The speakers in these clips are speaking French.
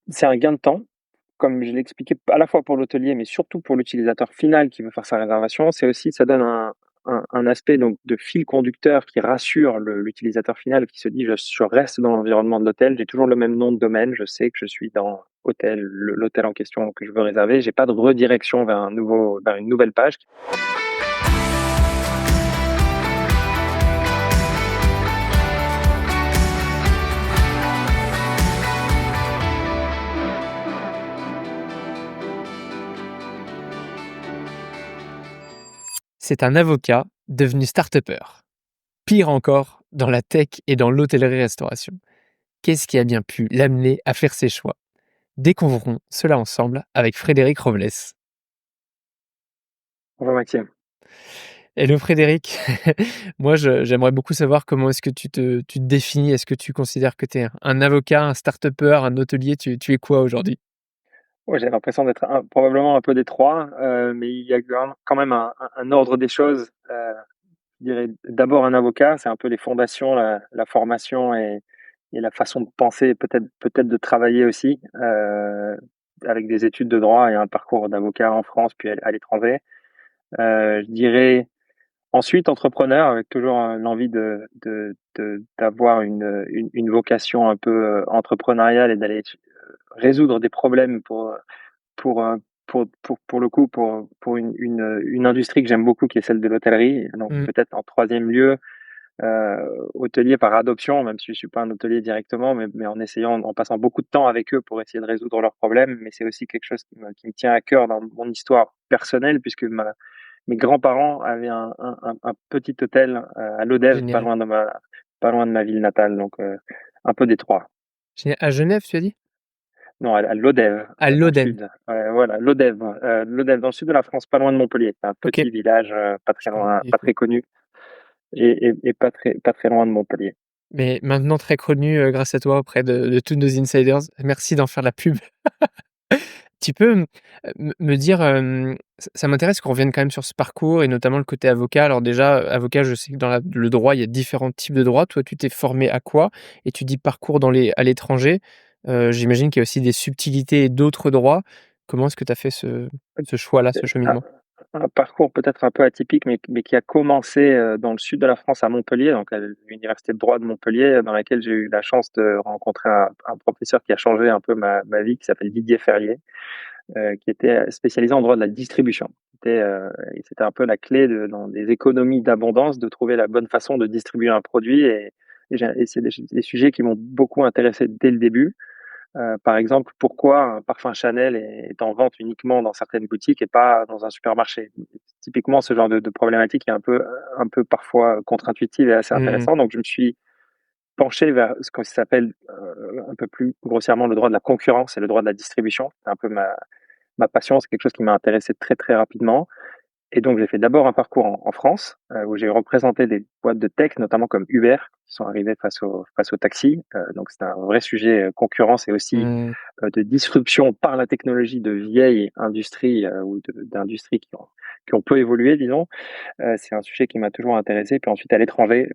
C'est un gain de temps, comme je l'ai expliqué, à la fois pour l'hôtelier, mais surtout pour l'utilisateur final qui veut faire sa réservation. C'est aussi, ça donne un aspect donc de fil conducteur qui rassure l'utilisateur final qui se dit je reste dans l'environnement de l'hôtel, j'ai toujours le même nom de domaine, je sais que je suis dans l'hôtel en question que je veux réserver, j'ai pas de redirection vers une nouvelle page. C'est un avocat devenu start-upper. Pire encore, dans la tech et dans l'hôtellerie-restauration. Qu'est-ce qui a bien pu l'amener à faire ses choix? Découvrons cela ensemble avec Frédéric Robles. Bonjour Maxime. Hello Frédéric, moi j'aimerais beaucoup savoir comment est-ce que tu te définis. Est-ce que tu considères que tu es un avocat, un start-upper, un hôtelier? Tu es quoi aujourd'hui? Ouais, j'ai l'impression d'être probablement un peu des trois, mais il y a quand même un ordre des choses. Je dirais d'abord un avocat, c'est un peu les fondations, la formation et la façon de penser, peut-être de travailler aussi, avec des études de droit et un parcours d'avocat en France puis à l'étranger. Je dirais ensuite entrepreneur avec toujours l'envie d'avoir une vocation un peu entrepreneuriale et d'aller résoudre des problèmes pour, euh, pour le coup, pour une industrie que j'aime beaucoup, qui est celle de l'hôtellerie. Donc Mmh. peut-être en troisième lieu, hôtelier par adoption, même si je suis pas un hôtelier directement, mais en essayant, en passant beaucoup de temps avec eux pour essayer de résoudre leurs problèmes. Mais c'est aussi quelque chose qui me tient à cœur dans mon histoire personnelle, puisque mes grands-parents avaient un petit hôtel à Lodève, Génial. pas loin de ma ville natale. Donc un peu des trois. À Genève, tu as dit? Non, à Lodève, À dans le Lodève. sud. Voilà, Lodève, Lodève, dans le sud de la France, pas loin de Montpellier. C'est un Ok. petit village, pas Je très connais loin, pas du pas tout. très connu et pas très loin de Montpellier. Mais maintenant très connu grâce à toi auprès de tous nos insiders. Merci d'en faire la pub. Tu peux me dire, ça m'intéresse qu'on revienne quand même sur ce parcours et notamment le côté avocat. Alors déjà, avocat, je sais que dans le droit, il y a différents types de droits. Toi, tu t'es formé à quoi? Et tu dis parcours à l'étranger. J'imagine qu'il y a aussi des subtilités et d'autres droits. Comment est-ce que tu as fait ce choix-là, ce Un cheminement? un parcours peut-être un peu atypique, mais qui a commencé, dans le sud de la France, à Montpellier, donc à l'université de droit de Montpellier, dans laquelle j'ai eu la chance de rencontrer un professeur qui a changé un peu ma vie, qui s'appelle Didier Ferrier, qui était spécialisé en droit de la distribution. C'était un peu la clé dans des économies d'abondance, de trouver la bonne façon de distribuer un produit et c'est des sujets qui m'ont beaucoup intéressé dès le début. Par exemple, pourquoi un parfum Chanel est en vente uniquement dans certaines boutiques et pas dans un supermarché? Typiquement, ce genre de problématique est un peu parfois contre-intuitive et assez Mmh mh. intéressant. Donc, je me suis penché vers ce que s'appelle un peu plus grossièrement le droit de la concurrence et le droit de la distribution. C'est un peu ma passion, c'est quelque chose qui m'a intéressé très très rapidement. Et donc, j'ai fait d'abord un parcours en France, où j'ai représenté des boîtes de tech, notamment comme Uber, qui sont arrivées face au taxi. Donc, c'était un vrai sujet concurrence et aussi Mmh. de disruption par la technologie de vieilles industries ou d'industries qui ont peu évolué, disons. C'est un sujet qui m'a toujours intéressé. Puis ensuite, à l'étranger,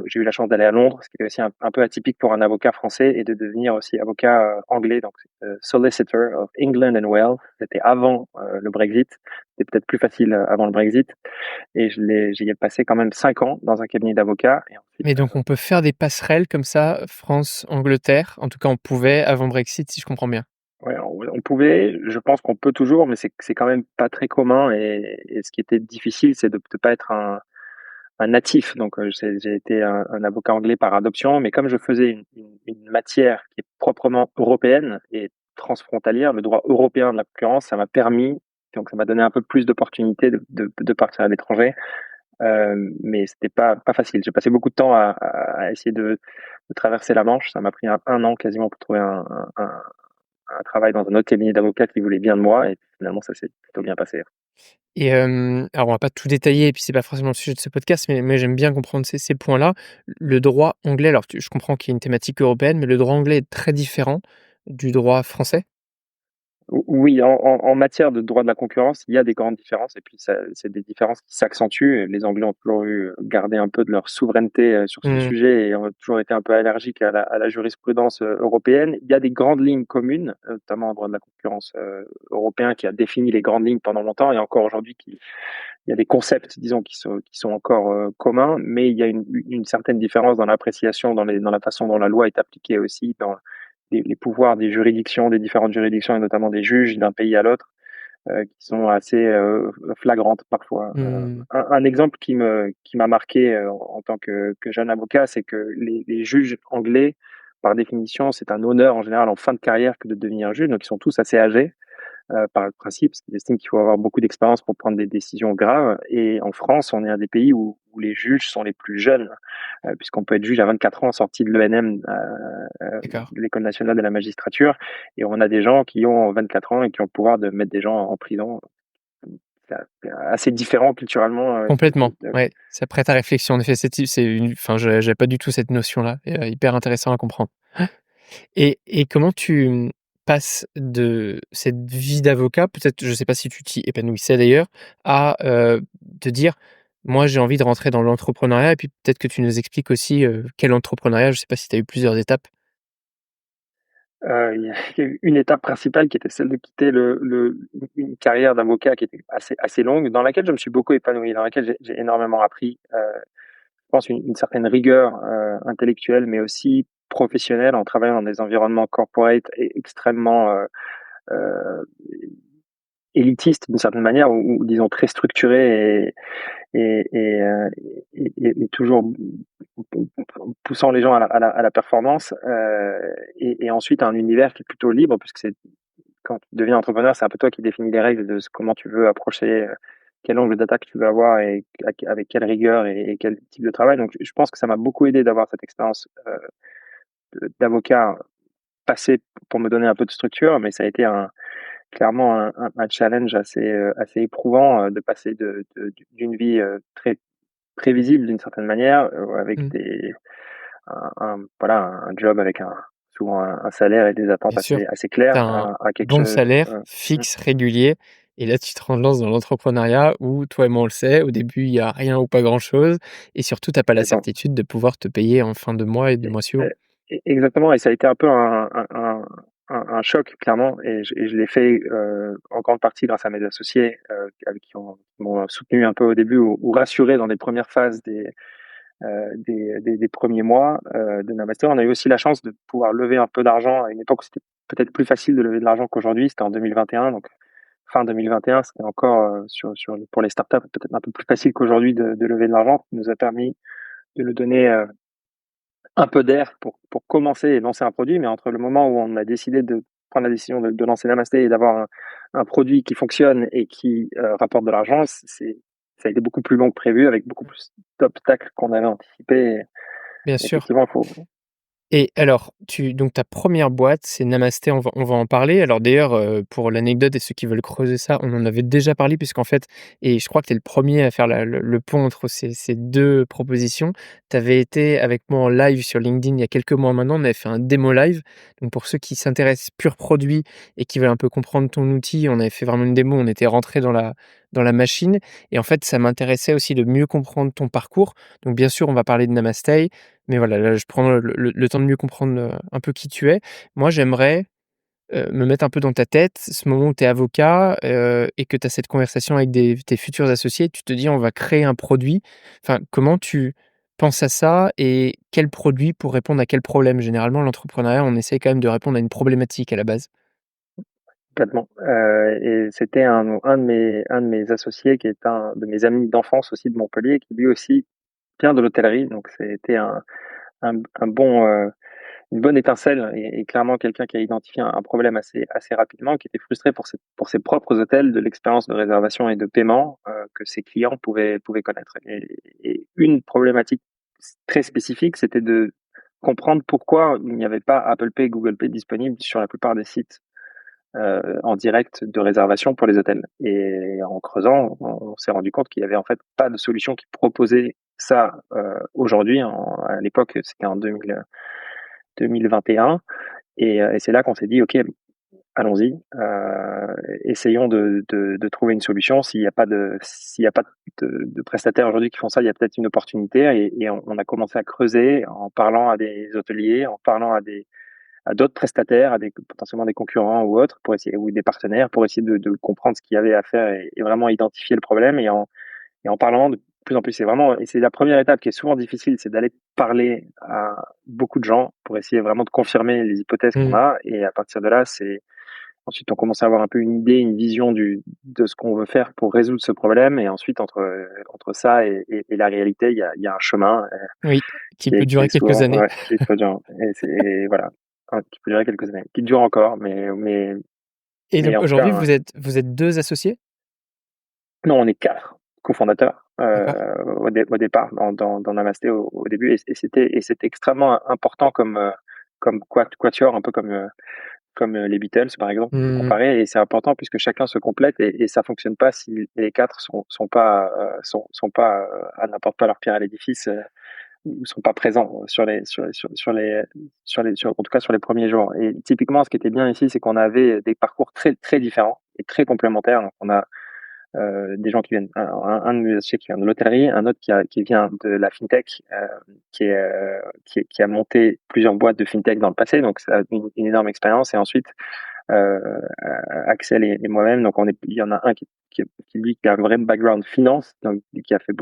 j'ai eu la chance d'aller à Londres, ce qui est aussi un peu atypique pour un avocat français, et de devenir aussi avocat anglais, donc Solicitor of England and Wales. C'était avant le Brexit. C'était peut-être plus facile avant le Brexit. Et j'y ai passé quand même 5 ans dans un cabinet d'avocats. Et ensuite, Mais donc on peut faire des passerelles comme ça, France-Angleterre? En tout cas, on pouvait avant Brexit, si je comprends bien? ouais, on pouvait, je pense qu'on peut toujours, mais c'est quand même pas très commun. Et ce qui était difficile, c'est de ne pas être un natif. Donc, j'ai été un avocat anglais par adoption, mais comme je faisais une matière qui est proprement européenne et transfrontalière, le droit européen de la concurrence, ça m'a permis, donc ça m'a donné un peu plus d'opportunités de partir à l'étranger. Mais c'était pas facile. J'ai passé beaucoup de temps à essayer de traverser la Manche. Ça m'a pris un an quasiment pour trouver un travail dans un autre cabinet d'avocats qui voulait bien de moi. Et finalement, ça s'est plutôt bien passé. Et alors on va pas tout détailler et puis c'est pas forcément le sujet de ce podcast, mais j'aime bien comprendre ces points-là. Le droit anglais, alors je comprends qu'il y a une thématique européenne, mais le droit anglais est très différent du droit français? Oui, en matière de droit de la concurrence, il y a des grandes différences et puis c'est des différences qui s'accentuent. Les Anglais ont toujours gardé un peu de leur souveraineté sur ce Mmh. sujet et ont toujours été un peu allergiques à la jurisprudence européenne. Il y a des grandes lignes communes, notamment en droit de la concurrence européen qui a défini les grandes lignes pendant longtemps et encore aujourd'hui il y a des concepts, disons, qui sont encore communs, mais il y a une certaine différence dans l'appréciation, dans la façon dont la loi est appliquée aussi, dans les pouvoirs des juridictions, des différentes juridictions et notamment des juges d'un pays à l'autre, qui sont assez flagrantes parfois. Mmh. Un exemple qui m'a marqué en tant que jeune avocat, c'est que les juges anglais, par définition, c'est un honneur en général en fin de carrière que de devenir juge, donc ils sont tous assez âgés par le principe, parce qu'ils estiment qu'il faut avoir beaucoup d'expérience pour prendre des décisions graves. Et en France, on est un des pays où les juges sont les plus jeunes, puisqu'on peut être juge à 24 ans sorti de l'ENM, D'accord. l'École nationale de la magistrature, et on a des gens qui ont 24 ans et qui ont le pouvoir de mettre des gens en prison. C'est assez différent culturellement. Complètement, ouais, ça prête à réflexion. En effet, c'est une enfin, j'avais pas du tout cette notion-là et hyper intéressant à comprendre. Et comment tu, passes de cette vie d'avocat, peut-être, je sais pas si tu t'y épanouissais d'ailleurs, à, te dire: «Moi, j'ai envie de rentrer dans l'entrepreneuriat» et puis peut-être que tu nous expliques aussi, quel entrepreneuriat? Je sais pas si tu as eu plusieurs étapes? Il y a eu une étape principale qui était celle de quitter une carrière d'avocat qui était assez longue, dans laquelle je me suis beaucoup épanoui, dans laquelle j'ai énormément appris. Je pense une certaine rigueur intellectuelle, mais aussi professionnelle en travaillant dans des environnements corporate extrêmement élitistes d'une certaine manière, ou disons très structurés et, et, euh, et toujours poussant les gens à la performance. Et ensuite un univers qui est plutôt libre, puisque c'est quand tu deviens entrepreneur, c'est un peu toi qui définis les règles de comment tu veux approcher, quel angle d'attaque tu veux avoir et avec quelle rigueur et quel type de travail. Donc, je pense que ça m'a beaucoup aidé d'avoir cette expérience d'avocat passé pour me donner un peu de structure, mais ça a été clairement un challenge assez éprouvant de passer d'une vie très prévisible d'une certaine manière, avec Mmh. voilà, un job avec souvent un salaire et des attentes Bien sûr. assez Tu claires as un à quelque bon chose. salaire fixe, régulier et là, tu te relances dans l'entrepreneuriat où, toi et moi, on le sait, au début, il y a rien ou pas grand-chose et surtout, tu as pas la Exactement. certitude de pouvoir te payer en fin de mois et du Et- mois suivant. Exactement, et ça a été un peu un choc, clairement, et je l'ai fait en grande partie grâce à mes associés qui m'ont soutenu un peu au début ou rassuré dans les premières phases des premiers mois de Namaste. On a eu aussi la chance de pouvoir lever un peu d'argent à une époque où c'était peut-être plus facile de lever de l'argent qu'aujourd'hui. C'était en 2021, donc fin 2021, c'était encore pour les startups peut-être un peu plus facile qu'aujourd'hui de lever de l'argent. Ça nous a permis de le donner un peu d'air pour commencer et lancer un produit. Mais entre le moment où on a décidé de prendre la décision de lancer Namasté et d'avoir un produit qui fonctionne et qui rapporte de l'argent, ça a été beaucoup plus long que prévu, avec beaucoup plus d'obstacles qu'on avait anticipés. Bien sûr. Effectivement, il faut. Et alors, donc ta première boîte, c'est Namasté, on va en parler. Alors d'ailleurs, pour l'anecdote et ceux qui veulent creuser ça, on en avait déjà parlé puisqu'en fait et je crois que tu es le premier à faire le pont entre ces 2 propositions. Tu avais été avec moi en live sur LinkedIn il y a quelques mois maintenant, on avait fait un démo live. Donc pour ceux qui s'intéressent pur produit et qui veulent un peu comprendre ton outil, on avait fait vraiment une démo, on était rentré dans la machine et en fait, ça m'intéressait aussi de mieux comprendre ton parcours. Donc bien sûr, on va parler de Namasté, mais voilà, là, je prends le temps de mieux comprendre, un peu qui tu es. Moi, j'aimerais, me mettre un peu dans ta tête, ce moment où tu es avocat, et que tu as cette conversation avec tes futurs associés, tu te dis: «On va créer un produit». Enfin, comment tu penses à ça et quel produit pour répondre à quel problème? Généralement, l'entrepreneuriat, on essaie quand même de répondre à une problématique à la base. Complètement. Et c'était un de mes associés qui est un de mes amis d'enfance aussi de Montpellier, qui lui aussi vient de l'hôtellerie. Donc c'était un bon, une bonne étincelle et clairement quelqu'un qui a identifié un problème assez rapidement, qui était frustré pour ses propres hôtels de l'expérience de réservation et de paiement que ses clients pouvaient connaître. Et une problématique très spécifique, c'était de comprendre pourquoi il n'y avait pas Apple Pay, Google Pay disponible sur la plupart des sites en direct de réservation pour les hôtels. Et en creusant, on s'est rendu compte qu'il y avait en fait pas de solution qui proposait ça aujourd'hui. À l'époque, c'était en 2021. Et c'est là qu'on s'est dit, OK, allons-y, essayons de trouver une solution. S'il y a pas de prestataires aujourd'hui qui font ça, il y a peut-être une opportunité et on a commencé à creuser en parlant à des hôteliers, en parlant à d'autres prestataires, potentiellement des concurrents ou autres, pour essayer, ou des partenaires, pour essayer de comprendre ce qu'il y avait à faire et vraiment identifier le problème. Et en parlant de plus en plus, et c'est la première étape qui est souvent difficile, c'est d'aller parler à beaucoup de gens pour essayer vraiment de confirmer les hypothèses qu'on Mmh. a. Et à partir de là, ensuite on commence à avoir un peu une idée, une vision de ce qu'on veut faire pour résoudre ce problème. Et ensuite, entre ça et la réalité, il y a un chemin Oui, qui peut qui durer est quelques souvent, années. ouais, qui est très dur. Voilà, qui peut durer quelques années, qui dure encore, Et mais donc en tout aujourd'hui, cas, vous êtes 2 associés? non, on est 4 cofondateurs D'accord. au départ dans Namasté au début, et c'était extrêmement important comme quatuor, un peu comme les Beatles par exemple, on peut Mmh. comparer. Et c'est important puisque chacun se complète, et ça fonctionne pas si les quatre sont pas n'apportent pas leur pierre à l'édifice, ou sont pas présents en tout cas sur les premiers jours. Et typiquement, ce qui était bien ici, c'est qu'on avait des parcours très très différents et très complémentaires. Donc on a des gens qui viennent, un de mes associés qui vient de l'hôtellerie, un autre qui vient de la fintech, qui a monté plusieurs boîtes de fintech dans le passé, donc ça a une énorme expérience. Et ensuite, euh, Axel et moi-même, donc il y en a un lui qui a un vrai background finance, donc qui a fait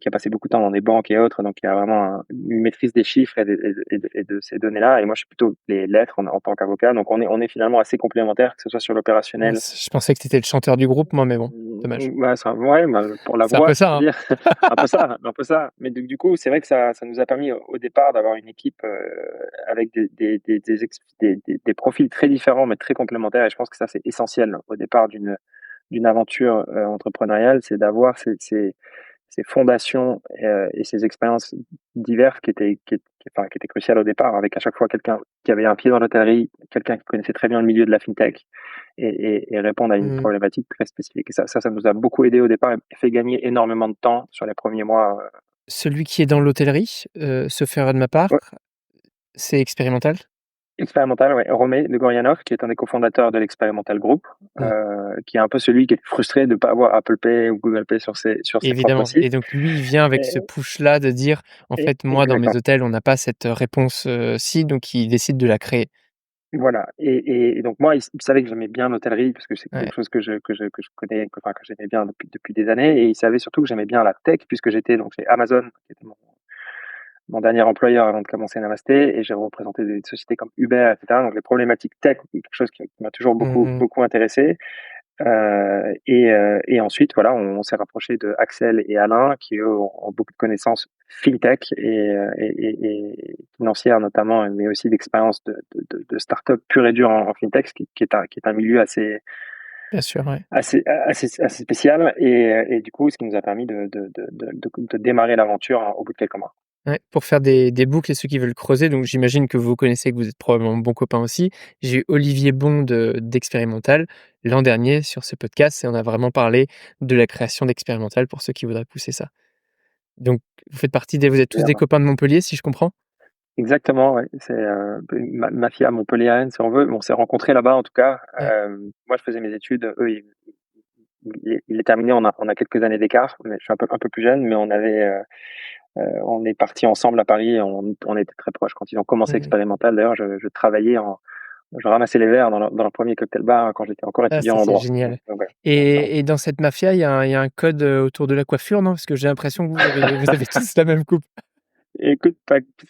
qui a passé beaucoup de temps dans des banques et autres, donc il a vraiment une maîtrise des chiffres et de ces données-là. Et moi, je suis plutôt les lettres en tant qu'avocat. Donc on est finalement assez complémentaires, que ce soit sur l'opérationnel. Mince, je pensais que tu étais le chanteur du groupe moi, mais bon, dommage. Ouais, ouais, bah, pour la C'est un voix, peu si je ça, peux hein? dire. Un peu ça, un peu ça. Mais du coup, c'est vrai que ça nous a permis au départ d'avoir une équipe avec des profils très différents, mais très complémentaires. Et je pense que ça, c'est essentiel au départ d'une aventure entrepreneuriale, c'est d'avoir ces fondations et ces expériences diverses enfin, qui étaient cruciales au départ, avec à chaque fois quelqu'un qui avait un pied dans l'hôtellerie, quelqu'un qui connaissait très bien le milieu de la fintech, et répondre à une Mmh. problématique très spécifique. Et ça nous a beaucoup aidé au départ et fait gagner énormément de temps sur les premiers mois. Celui qui est dans l'hôtellerie, sauf erreur de ma part, Ouais, c'est expérimental? expérimental, ouais. Romé de Gorianov, qui est un des cofondateurs de l'Expérimental Group, Mmh. qui est un peu celui qui est frustré de ne pas avoir Apple Pay ou Google Pay sur ses propres Évidemment, sites. et donc lui, il vient avec Et, ce push-là de dire: «En fait, moi, dans mes exactement. hôtels, on n'a pas cette réponse, ci», donc il décide de la créer. Voilà. Et donc moi, il savait que j'aimais bien l'hôtellerie parce que c'est Ouais. quelque chose que je connais, enfin, que j'aimais bien depuis des années. Et il savait surtout que j'aimais bien la tech puisque j'étais donc chez Amazon, qui était mon dernier employeur avant de commencer Namasté, et j'ai représenté des sociétés comme Uber, etc. Donc les problématiques tech, quelque chose qui m'a toujours Mmh mh. beaucoup intéressé. Et ensuite, voilà, on s'est rapproché de Axel et Alain, qui eux ont beaucoup de connaissances fintech et financières notamment, mais aussi d'expérience de start-up pure et dure en fintech, qui est un milieu Bien sûr, ouais. assez spécial. Et du coup, ce qui nous a permis de démarrer l'aventure au bout de quelques mois. Ouais, pour faire des boucles et ceux qui veulent creuser, donc j'imagine que vous connaissez, que vous êtes probablement bons copains aussi. J'ai eu Olivier Bon d'Expérimental l'an dernier sur ce podcast et on a vraiment parlé de la création d'Expérimental pour ceux qui voudraient pousser ça. Donc vous êtes tous des copains de Montpellier, si je comprends? Exactement, ouais. C'est ma fille à Montpellier, si on veut. On s'est rencontrés là-bas, en tout cas. Ouais. Moi, je faisais mes études. Eux, il est terminé. On a quelques années d'écart, mais je suis un peu plus jeune. Mais on est partis ensemble à Paris. On était très proches quand ils ont commencé Mmh. Expérimental. D'ailleurs, je ramassais les verres dans leur premier cocktail bar quand j'étais encore Ah, étudiant ça, en c'est droit. Donc, génial. voilà. Et dans cette mafia, il y a un code, autour de la coiffure, non? Parce que j'ai l'impression que vous avez tous la même coupe. Écoute,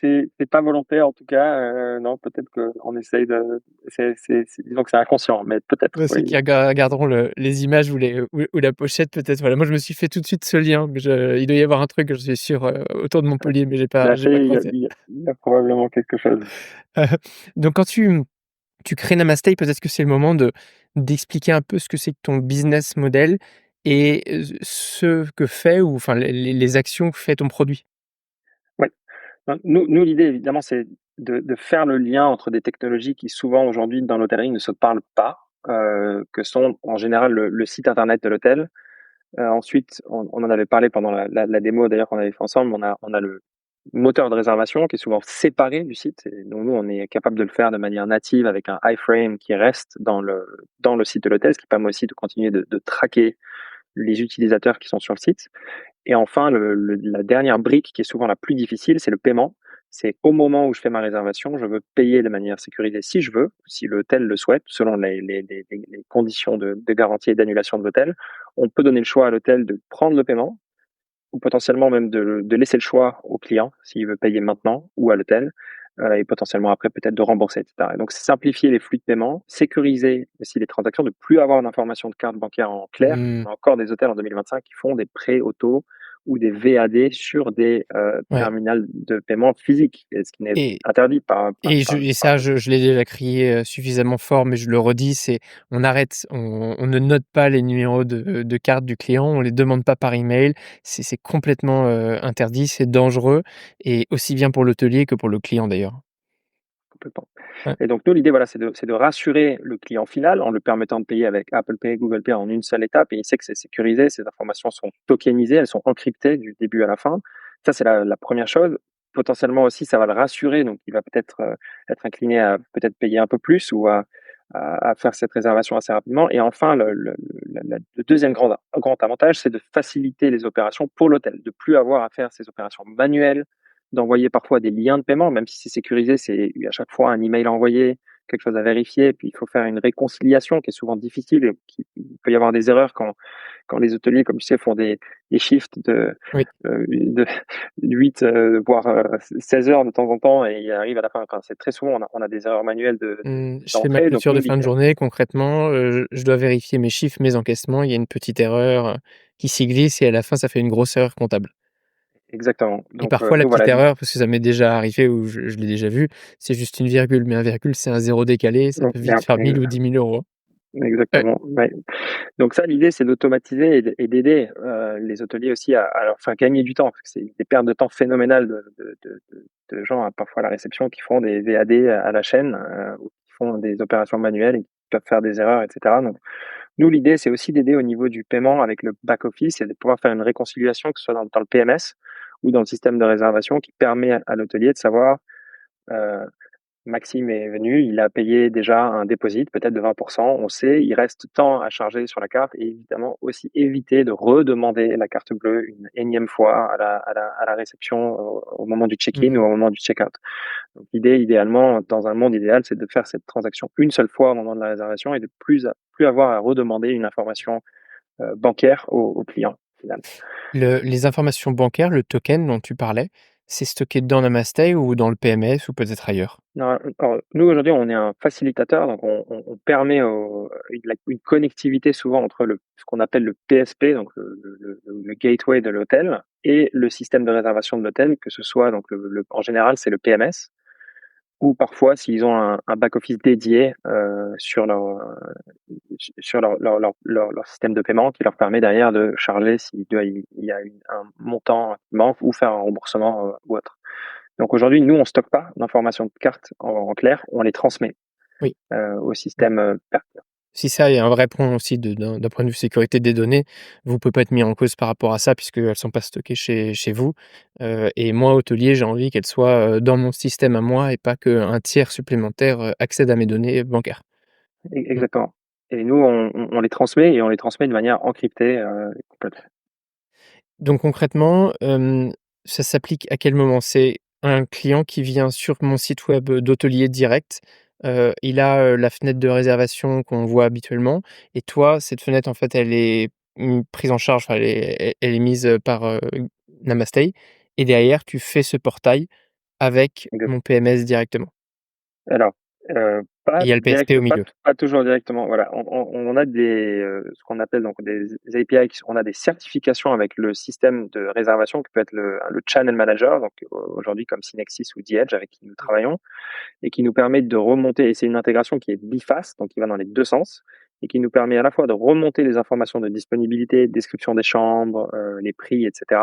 c'est pas volontaire en tout cas. Non, peut-être qu'on essaye disons que c'est inconscient, mais peut-être, Pour ceux oui. qui regarderont les images ou la pochette peut-être, voilà. Moi, je me suis fait tout de suite ce lien, mais il doit y avoir un truc, je suis sûr, autour de Montpellier, mais j'ai Tout pas à j'ai pas fait, creusé. il y a probablement quelque chose. Heu, donc quand tu crées Namaste, peut-être que c'est le moment d'expliquer un peu ce que c'est que ton business model et ce que fait ou enfin les actions que fait ton produit? Ouais. Ben, nous l'idée évidemment, c'est de faire le lien entre des technologies qui souvent aujourd'hui dans l'hôtellerie ne se parlent pas, que sont en général le site internet de l'hôtel. Ensuite, on en avait parlé pendant la démo d'ailleurs qu'on avait fait ensemble. On a moteur de réservation qui est souvent séparé du site. Et donc nous, on est capable de le faire de manière native avec un iframe qui reste dans le site de l'hôtel, ce qui permet aussi de continuer de traquer les utilisateurs qui sont sur le site. Et enfin, la dernière brique qui est souvent la plus difficile, c'est le paiement. C'est au moment où je fais ma réservation, je veux payer de manière sécurisée si je veux, si l'hôtel le souhaite, selon les conditions de garantie et d'annulation de l'hôtel. On peut donner le choix à l'hôtel de prendre le paiement ou potentiellement même de laisser le choix au client s'il veut payer maintenant ou à l'hôtel et potentiellement après peut-être de rembourser, etc. Et donc simplifier les flux de paiement, sécuriser aussi les transactions, de plus avoir d'informations de carte bancaire en clair. Mmh. On a encore des hôtels en 2025 qui font des prêts auto ou des VAD sur des Ouais terminals de paiement physiques, ce qui n'est et interdit par ça, je l'ai déjà crié, suffisamment fort, mais je le redis, c'est on ne note pas les numéros de carte du client, on les demande pas par email. C'est complètement, interdit, c'est dangereux et aussi bien pour l'hôtelier que pour le client d'ailleurs. complètement. Ouais. Et donc nous, l'idée, voilà, c'est de rassurer le client final en le permettant de payer avec Apple Pay, Google Pay en une seule étape. Et il sait que c'est sécurisé, ces informations sont tokenisées, elles sont encryptées du début à la fin. Ça, c'est la première chose. Potentiellement aussi, ça va le rassurer, donc il va peut-être être incliné à peut-être payer un peu plus ou à faire cette réservation assez rapidement. Et enfin, le deuxième grand avantage, c'est de faciliter les opérations pour l'hôtel, de plus avoir à faire ces opérations manuelles, d'envoyer parfois des liens de paiement, même si c'est sécurisé, c'est à chaque fois un email envoyé, quelque chose à vérifier, puis il faut faire une réconciliation qui est souvent difficile et il peut y avoir des erreurs quand les hôteliers, comme tu sais, font des shifts Oui. de 8, voire 16 heures de temps en temps et il arrive à la fin, enfin, c'est très souvent, on a des erreurs manuelles Je fais ma d'entrée, donc clôture nous, de fin de l'idée, journée concrètement, je dois vérifier mes chiffres, mes encaissements, il y a une petite erreur, qui s'y glisse et à la fin ça fait une grosse erreur comptable. exactement. Et Donc parfois la nous, voilà, petite erreur, parce que ça m'est déjà arrivé ou je l'ai déjà vu, c'est juste une virgule, mais un virgule, c'est un zéro décalé, ça donc, peut vite faire 1000 ou 10 000 €. Ouais. exactement, ouais. Donc ça, l'idée, c'est d'automatiser et d'aider les hôteliers aussi à leur faire gagner du temps, parce que c'est des pertes de temps phénoménales de gens, parfois à la réception, qui font des VAD à la chaîne, ou qui font des opérations manuelles et qui peuvent faire des erreurs, etc. Donc nous, l'idée, c'est aussi d'aider au niveau du paiement avec le back-office et de pouvoir faire une réconciliation, que ce soit dans le PMS ou dans le système de réservation, qui permet à l'hôtelier de savoir euh, Maxime est venu, il a payé déjà un déposit, peut-être de 20%, on sait, il reste tant à charger sur la carte et évidemment aussi éviter de redemander la carte bleue une énième fois à la réception au moment du check-in ou Mmh. au moment du check-out. Donc l'idée, idéalement, dans un monde idéal, c'est de faire cette transaction une seule fois au moment de la réservation et de plus avoir à redemander une information bancaire au client final. Les informations bancaires, le token dont tu parlais, c'est stocké dans Namaste ou dans le PMS ou peut-être ailleurs? Non, alors, nous aujourd'hui, on est un facilitateur, donc on permet une connectivité souvent entre ce qu'on appelle le PSP, donc le gateway de l'hôtel, et le système de réservation de l'hôtel, que ce soit donc en général c'est le PMS, ou parfois s'ils ont un back-office dédié sur leur système de paiement qui leur permet derrière de charger il y a un montant qui manque ou faire un remboursement ou autre. Donc aujourd'hui, nous, on stocke pas d'informations de carte en clair, on les transmet Oui. au système pertinent. Si ça est un vrai point aussi d'un point de vue sécurité des données, vous pouvez pas être mis en cause par rapport à ça puisqu'elles sont pas stockées chez vous, et moi hôtelier, j'ai envie qu'elles soient, dans mon système à moi et pas qu'un tiers supplémentaire, accède à mes données bancaires. Mmh. Exactement. Et nous, on les transmet et on les transmet de manière encryptée complète. Donc concrètement, ça s'applique à quel moment? C'est un client qui vient sur mon site web, d'hôtelier direct, il a, la fenêtre de réservation qu'on voit habituellement et toi, cette fenêtre, en fait, elle est, prise en charge, enfin, elle est mise, par, Namastay et derrière, tu fais ce portail avec Exact. mon PMS directement Alors, et il y a le PSP au milieu. pas toujours directement. Voilà, on a ce qu'on appelle donc des API, on a des certifications avec le système de réservation qui peut être le channel manager, donc aujourd'hui comme Synexis ou The avec qui nous travaillons, et qui nous permet de remonter, et c'est une intégration qui est biface, donc qui va dans les deux sens, et qui nous permet à la fois de remonter les informations de disponibilité, description des chambres, les prix, etc.,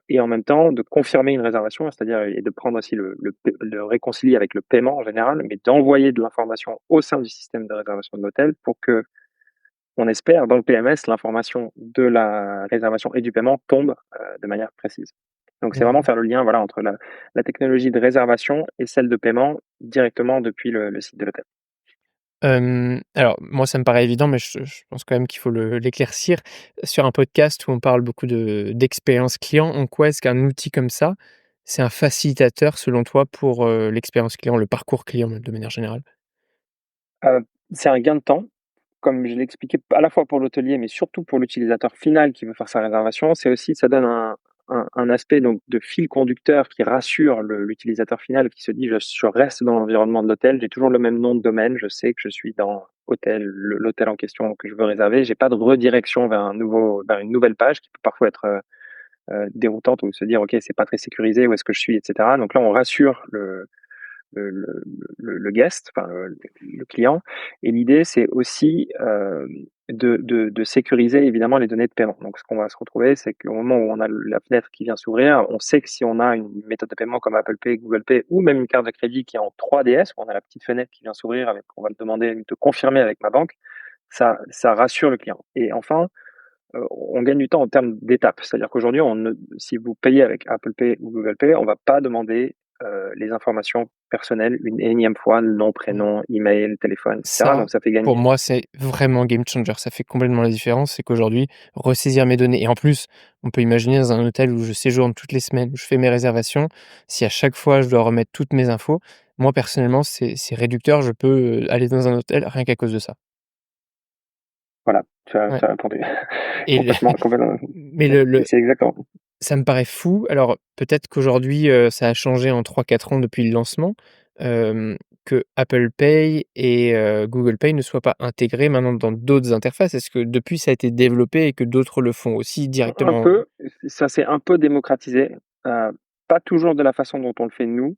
et en même temps de confirmer une réservation, c'est-à-dire et de prendre aussi le réconcilier avec le paiement en général, mais d'envoyer de l'information au sein du système de réservation de l'hôtel pour que, on espère, dans le PMS, l'information de la réservation et du paiement tombe de manière précise. Donc c'est vraiment Mmh. faire le lien, voilà, entre la technologie de réservation et celle de paiement directement depuis le site de l'hôtel. Alors moi, ça me paraît évident, mais je pense quand même qu'il faut l'éclaircir. Sur un podcast où on parle beaucoup d'expérience client, en quoi est-ce qu'un outil comme ça, c'est un facilitateur selon toi pour, l'expérience client, le parcours client de manière générale? C'est un gain de temps, comme je l'ai expliqué, à la fois pour l'hôtelier, mais surtout pour l'utilisateur final qui veut faire sa réservation. C'est aussi, ça donne un aspect donc de fil conducteur qui rassure l'utilisateur final qui se dit: «Je reste dans l'environnement de l'hôtel, j'ai toujours le même nom de domaine, je sais que je suis dans l'hôtel en question que je veux réserver. J'ai pas de redirection vers une nouvelle page qui peut parfois être, déroutante ou se dire: "OK, c'est pas très sécurisé, où est-ce que je suis?" et cetera. Donc là, on rassure le, le guest, enfin le client. Et l'idée, c'est aussi de sécuriser évidemment les données de paiement. Donc, ce qu'on va se retrouver, c'est qu'au moment où on a la fenêtre qui vient s'ouvrir, on sait que si on a une méthode de paiement comme Apple Pay, Google Pay ou même une carte de crédit qui est en 3DS, où on a la petite fenêtre qui vient s'ouvrir, avec, on va le demander de confirmer avec ma banque, ça rassure le client. Et enfin, on gagne du temps en termes d'étapes. C'est-à-dire qu'aujourd'hui, si vous payez avec Apple Pay ou Google Pay, on va pas demander les informations personnelles une énième fois, nom, prénom, email, téléphone, etc. Ça, Donc ça fait pour gagner. moi, c'est vraiment game changer. Ça fait complètement la différence. C'est qu'aujourd'hui, ressaisir mes données et en plus, on peut imaginer dans un hôtel où je séjourne toutes les semaines, où je fais mes réservations, si à chaque fois je dois remettre toutes mes infos, moi personnellement, c'est réducteur. Je peux, aller dans un hôtel rien qu'à cause de ça. Voilà, tu as, Ouais tu as répondu. et le Complètement, complètement. mais le C'est exactement. ça me paraît fou. Alors, peut-être qu'aujourd'hui, ça a changé en 3-4 ans depuis le lancement, que Apple Pay et Google Pay ne soient pas intégrés maintenant dans d'autres interfaces. Est-ce que depuis ça a été développé et que d'autres le font aussi Un directement? peu, ça s'est un peu démocratisé, pas toujours de la façon dont on le fait nous.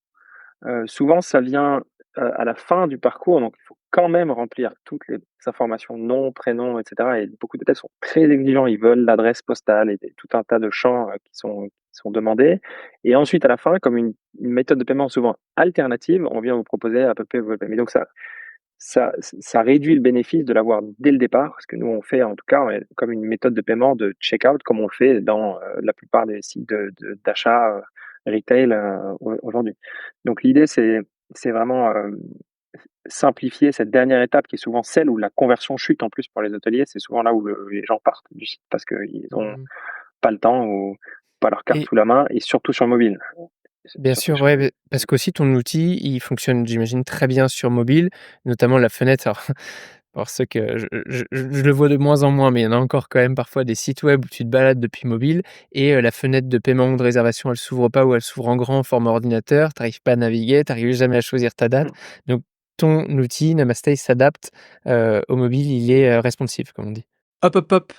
Souvent, ça vient, à la fin du parcours, donc il faut quand même remplir toutes les informations, nom, prénom, et cetera. Et beaucoup d'hôtels sont très exigeants. Ils veulent l'adresse postale et tout un tas de champs, qui sont demandés. Et ensuite, à la fin, comme une méthode de paiement souvent alternative, on vient vous proposer Apple Pay ou Google Pay. Mais donc ça réduit le bénéfice de l'avoir dès le départ, parce que nous, on fait, en tout cas, comme une méthode de paiement de checkout, comme on le fait dans la plupart des sites d'achat retail aujourd'hui. Donc l'idée, c'est vraiment simplifier cette dernière étape qui est souvent celle où la conversion chute en plus pour les hôteliers. C'est souvent là où les gens partent du site parce qu'ils n'ont Mmh. pas le temps ou pas leur carte Et sous la main, et surtout sur mobile. bien Surtout sûr, sur ouais, mobile. beh, parce qu'aussi ton outil, il fonctionne, j'imagine, très bien sur mobile, notamment la fenêtre. Alors pour ceux que je le vois de moins en moins, mais il y en a encore quand même parfois des sites web où tu te balades depuis mobile et la fenêtre de paiement ou de réservation, elle s'ouvre pas ou elle s'ouvre en grand format ordinateur, tu arrives pas à naviguer, tu arrives jamais à choisir ta date. Mm. Donc ton outil Namastay s'adapte, au mobile, il est, responsive comme on dit. Hop, hop, hop,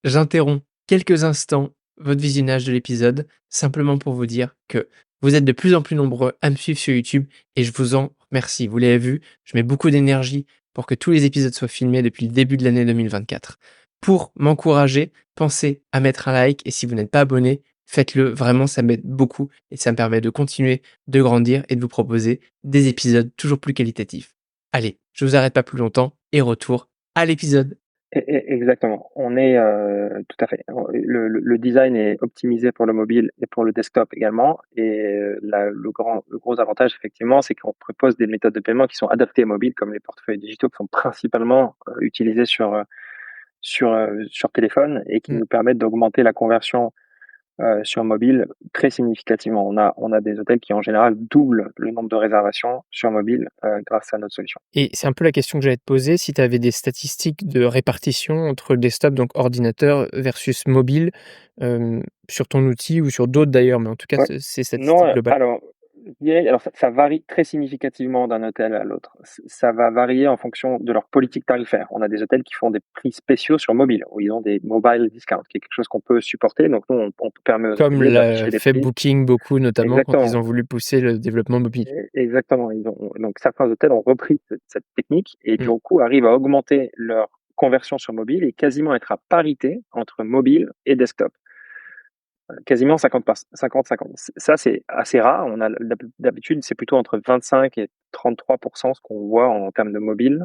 j'interromps quelques instants votre visionnage de l'épisode, simplement pour vous dire que vous êtes de plus en plus nombreux à me suivre sur YouTube et je vous en remercie. Vous l'avez vu, je mets beaucoup d'énergie pour que tous les épisodes soient filmés depuis le début de l'année 2024. Pour m'encourager, pensez à mettre un like et si vous n'êtes pas abonné, faites-le. Vraiment, ça m'aide beaucoup et ça me permet de continuer de grandir et de vous proposer des épisodes toujours plus qualitatifs. Allez, je vous arrête pas plus longtemps et retour à l'épisode. Exactement. On est tout à fait. Le design est optimisé pour le mobile et pour le desktop également. Et le gros avantage effectivement, c'est qu'on propose des méthodes de paiement qui sont adaptées au mobile, comme les portefeuilles digitaux qui sont principalement utilisés sur téléphone et qui Mmh. nous permettent d'augmenter la conversion sur mobile très significativement. On a des hôtels qui en général doublent le nombre de réservations sur mobile grâce à notre solution. Et c'est un peu la question que j'allais te poser, si tu avais des statistiques de répartition entre desktop, donc ordinateur versus mobile, sur ton outil ou sur d'autres d'ailleurs, mais en tout cas, Ouais. ces Non, statistiques globales. alors, je dirais, alors ça varie très significativement d'un hôtel à l'autre. Ça va varier en fonction de leur politique tarifaire. On a des hôtels qui font des prix spéciaux sur mobile, où ils ont des mobile discounts, qui est quelque chose qu'on peut supporter. Donc nous, on permet aux Comme hôteliers l'a d'afficher des fait prix. Booking beaucoup, notamment quand ils Exactement. ont voulu pousser le développement mobile. Exactement. Donc certains hôtels ont repris cette technique et du Mmh. coup arrivent à augmenter leur conversion sur mobile et quasiment être à parité entre mobile et desktop. Quasiment 50 par 50-50. Ça, c'est assez rare. D'habitude, c'est plutôt entre 25 et 33 ce qu'on voit en termes de mobile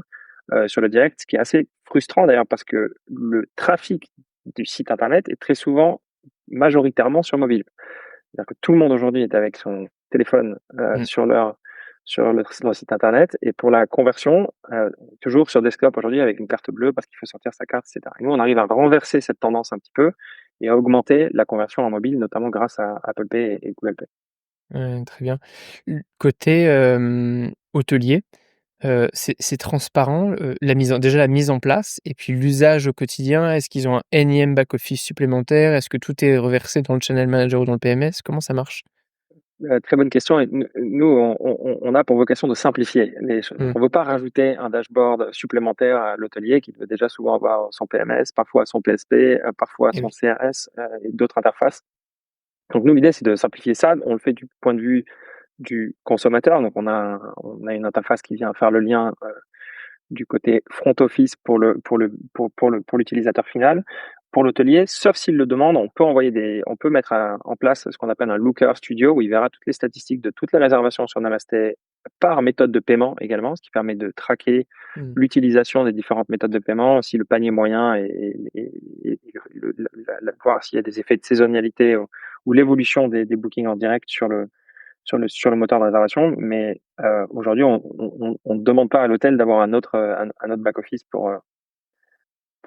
sur le direct, ce qui est assez frustrant d'ailleurs parce que le trafic du site internet est très souvent majoritairement sur mobile. C'est-à-dire que tout le monde aujourd'hui est avec son téléphone Mmh. sur leur site internet. Et pour la conversion, toujours sur desktop aujourd'hui avec une carte bleue parce qu'il faut sortir sa carte, etc. Et nous, on arrive à renverser cette tendance un petit peu et à augmenter la conversion en mobile, notamment grâce à Apple Pay et Google Pay. Ouais, très bien. Côté, hôtelier, c'est transparent, la mise en place et puis l'usage au quotidien. Est-ce qu'ils ont un énième back office supplémentaire? Est-ce que tout est reversé dans le channel manager ou dans le PMS? Comment ça marche? Très bonne question. Et nous, on a pour vocation de simplifier les choses. Donc, Mmh. on ne veut pas rajouter un dashboard supplémentaire à l'hôtelier qui doit déjà souvent avoir son PMS, parfois son PSP, parfois Eh son oui. CRS et d'autres interfaces. Donc nous, l'idée, c'est de simplifier ça. On le fait du point de vue du consommateur. Donc on a une interface qui vient faire le lien du côté front office pour l'utilisateur final. Pour l'hôtelier, sauf s'il le demande, on peut mettre en place ce qu'on appelle un Looker Studio où il verra toutes les statistiques de toutes les réservations sur Namasté par méthode de paiement également, ce qui permet de traquer Mmh. l'utilisation des différentes méthodes de paiement, si le panier moyen et voir s'il y a des effets de saisonnalité ou l'évolution des bookings en direct sur le moteur de réservation. Mais aujourd'hui, on ne demande pas à l'hôtel d'avoir un autre back-office pour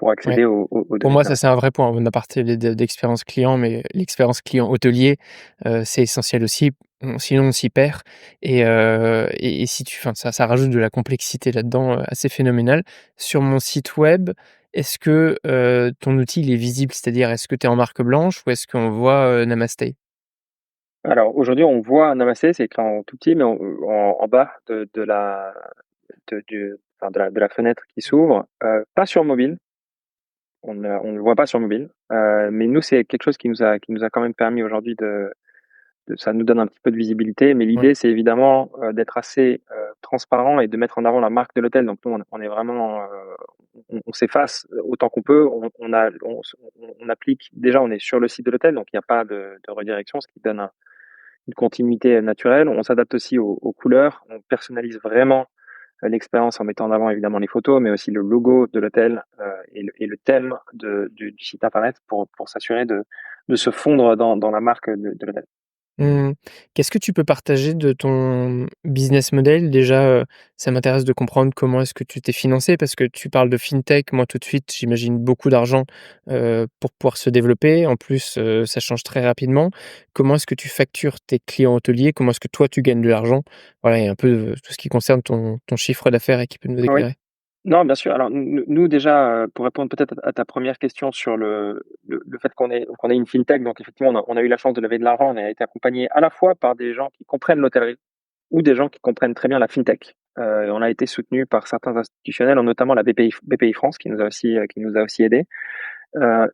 Ouais. accéder aux Pour données moi, ça, c'est commerciales. un vrai point. On a parlé d'expérience client, mais l'expérience client hôtelier, c'est essentiel aussi. Sinon on s'y perd et si tu enfin, ça rajoute de la complexité là-dedans, assez phénoménale. Sur mon site web, est-ce que, ton outil, il est visible? C'est-à-dire, est-ce que tu es en marque blanche ou est-ce qu'on voit, Namaste? Alors aujourd'hui, on voit Namasté, c'est écrit en tout petit, mais en bas de la fenêtre qui s'ouvre, pas sur mobile. On ne le voit pas sur mobile, mais nous, c'est quelque chose qui nous a quand même permis aujourd'hui ça nous donne un petit peu de visibilité, mais Ouais. l'idée, c'est évidemment d'être assez transparent et de mettre en avant la marque de l'hôtel. Donc nous, on est vraiment, on s'efface autant qu'on peut. On applique déjà, on est sur le site de l'hôtel, donc il n'y a pas de redirection, ce qui donne une continuité naturelle. On s'adapte aussi aux couleurs. On personnalise vraiment l'expérience en mettant en avant évidemment les photos, mais aussi le logo de l'hôtel et le thème du site internet pour s'assurer de se fondre dans la marque de l'hôtel. Mmh. Qu'est-ce que tu peux partager de ton business model? Déjà, ça m'intéresse de comprendre comment est-ce que tu t'es financé parce que tu parles de fintech. Moi, tout de suite, j'imagine beaucoup d'argent, pour pouvoir se développer. En plus, ça change très rapidement. Comment est-ce que tu factures tes clients hôteliers? Comment est-ce que toi, tu gagnes de l'argent? Voilà, et un peu, tout ce qui concerne ton chiffre d'affaires et qui peut nous Oui. éclairer. Non, bien sûr. Alors nous déjà, pour répondre peut-être à ta première question sur le fait qu'on est une fintech, donc effectivement, on a eu la chance de lever de l'argent. On a été accompagné à la fois par des gens qui comprennent l'hôtellerie ou des gens qui comprennent très bien la fintech. On a été soutenu par certains institutionnels, notamment la BPI France, qui nous a aussi aidés,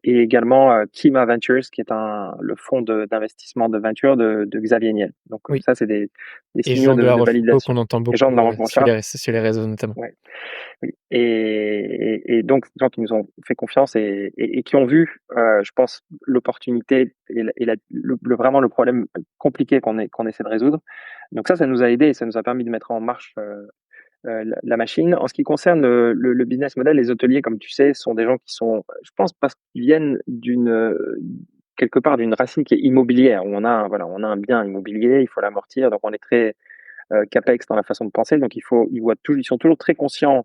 et également Kima Ventures, qui est le fonds d'investissement de venture de Xavier Niel. Donc Oui, ça, c'est des et signaux Jean de La de Rochefoucauld validation. qu'on entend Les gens de beaucoup, la Roche-Brochard, sur les réseaux notamment. ouais. Oui. Et donc, des gens qui nous ont fait confiance et qui ont vu, je pense, l'opportunité vraiment le problème compliqué qu'on essaie de résoudre. Donc ça nous a aidé et ça nous a permis de mettre en marche la machine. En ce qui concerne le business model, les hôteliers, comme tu sais, sont des gens qui sont, je pense, parce qu'ils viennent quelque part d'une racine qui est immobilière, où voilà, on a un bien immobilier, il faut l'amortir, donc on est très capex dans la façon de penser, donc ils sont toujours très conscients,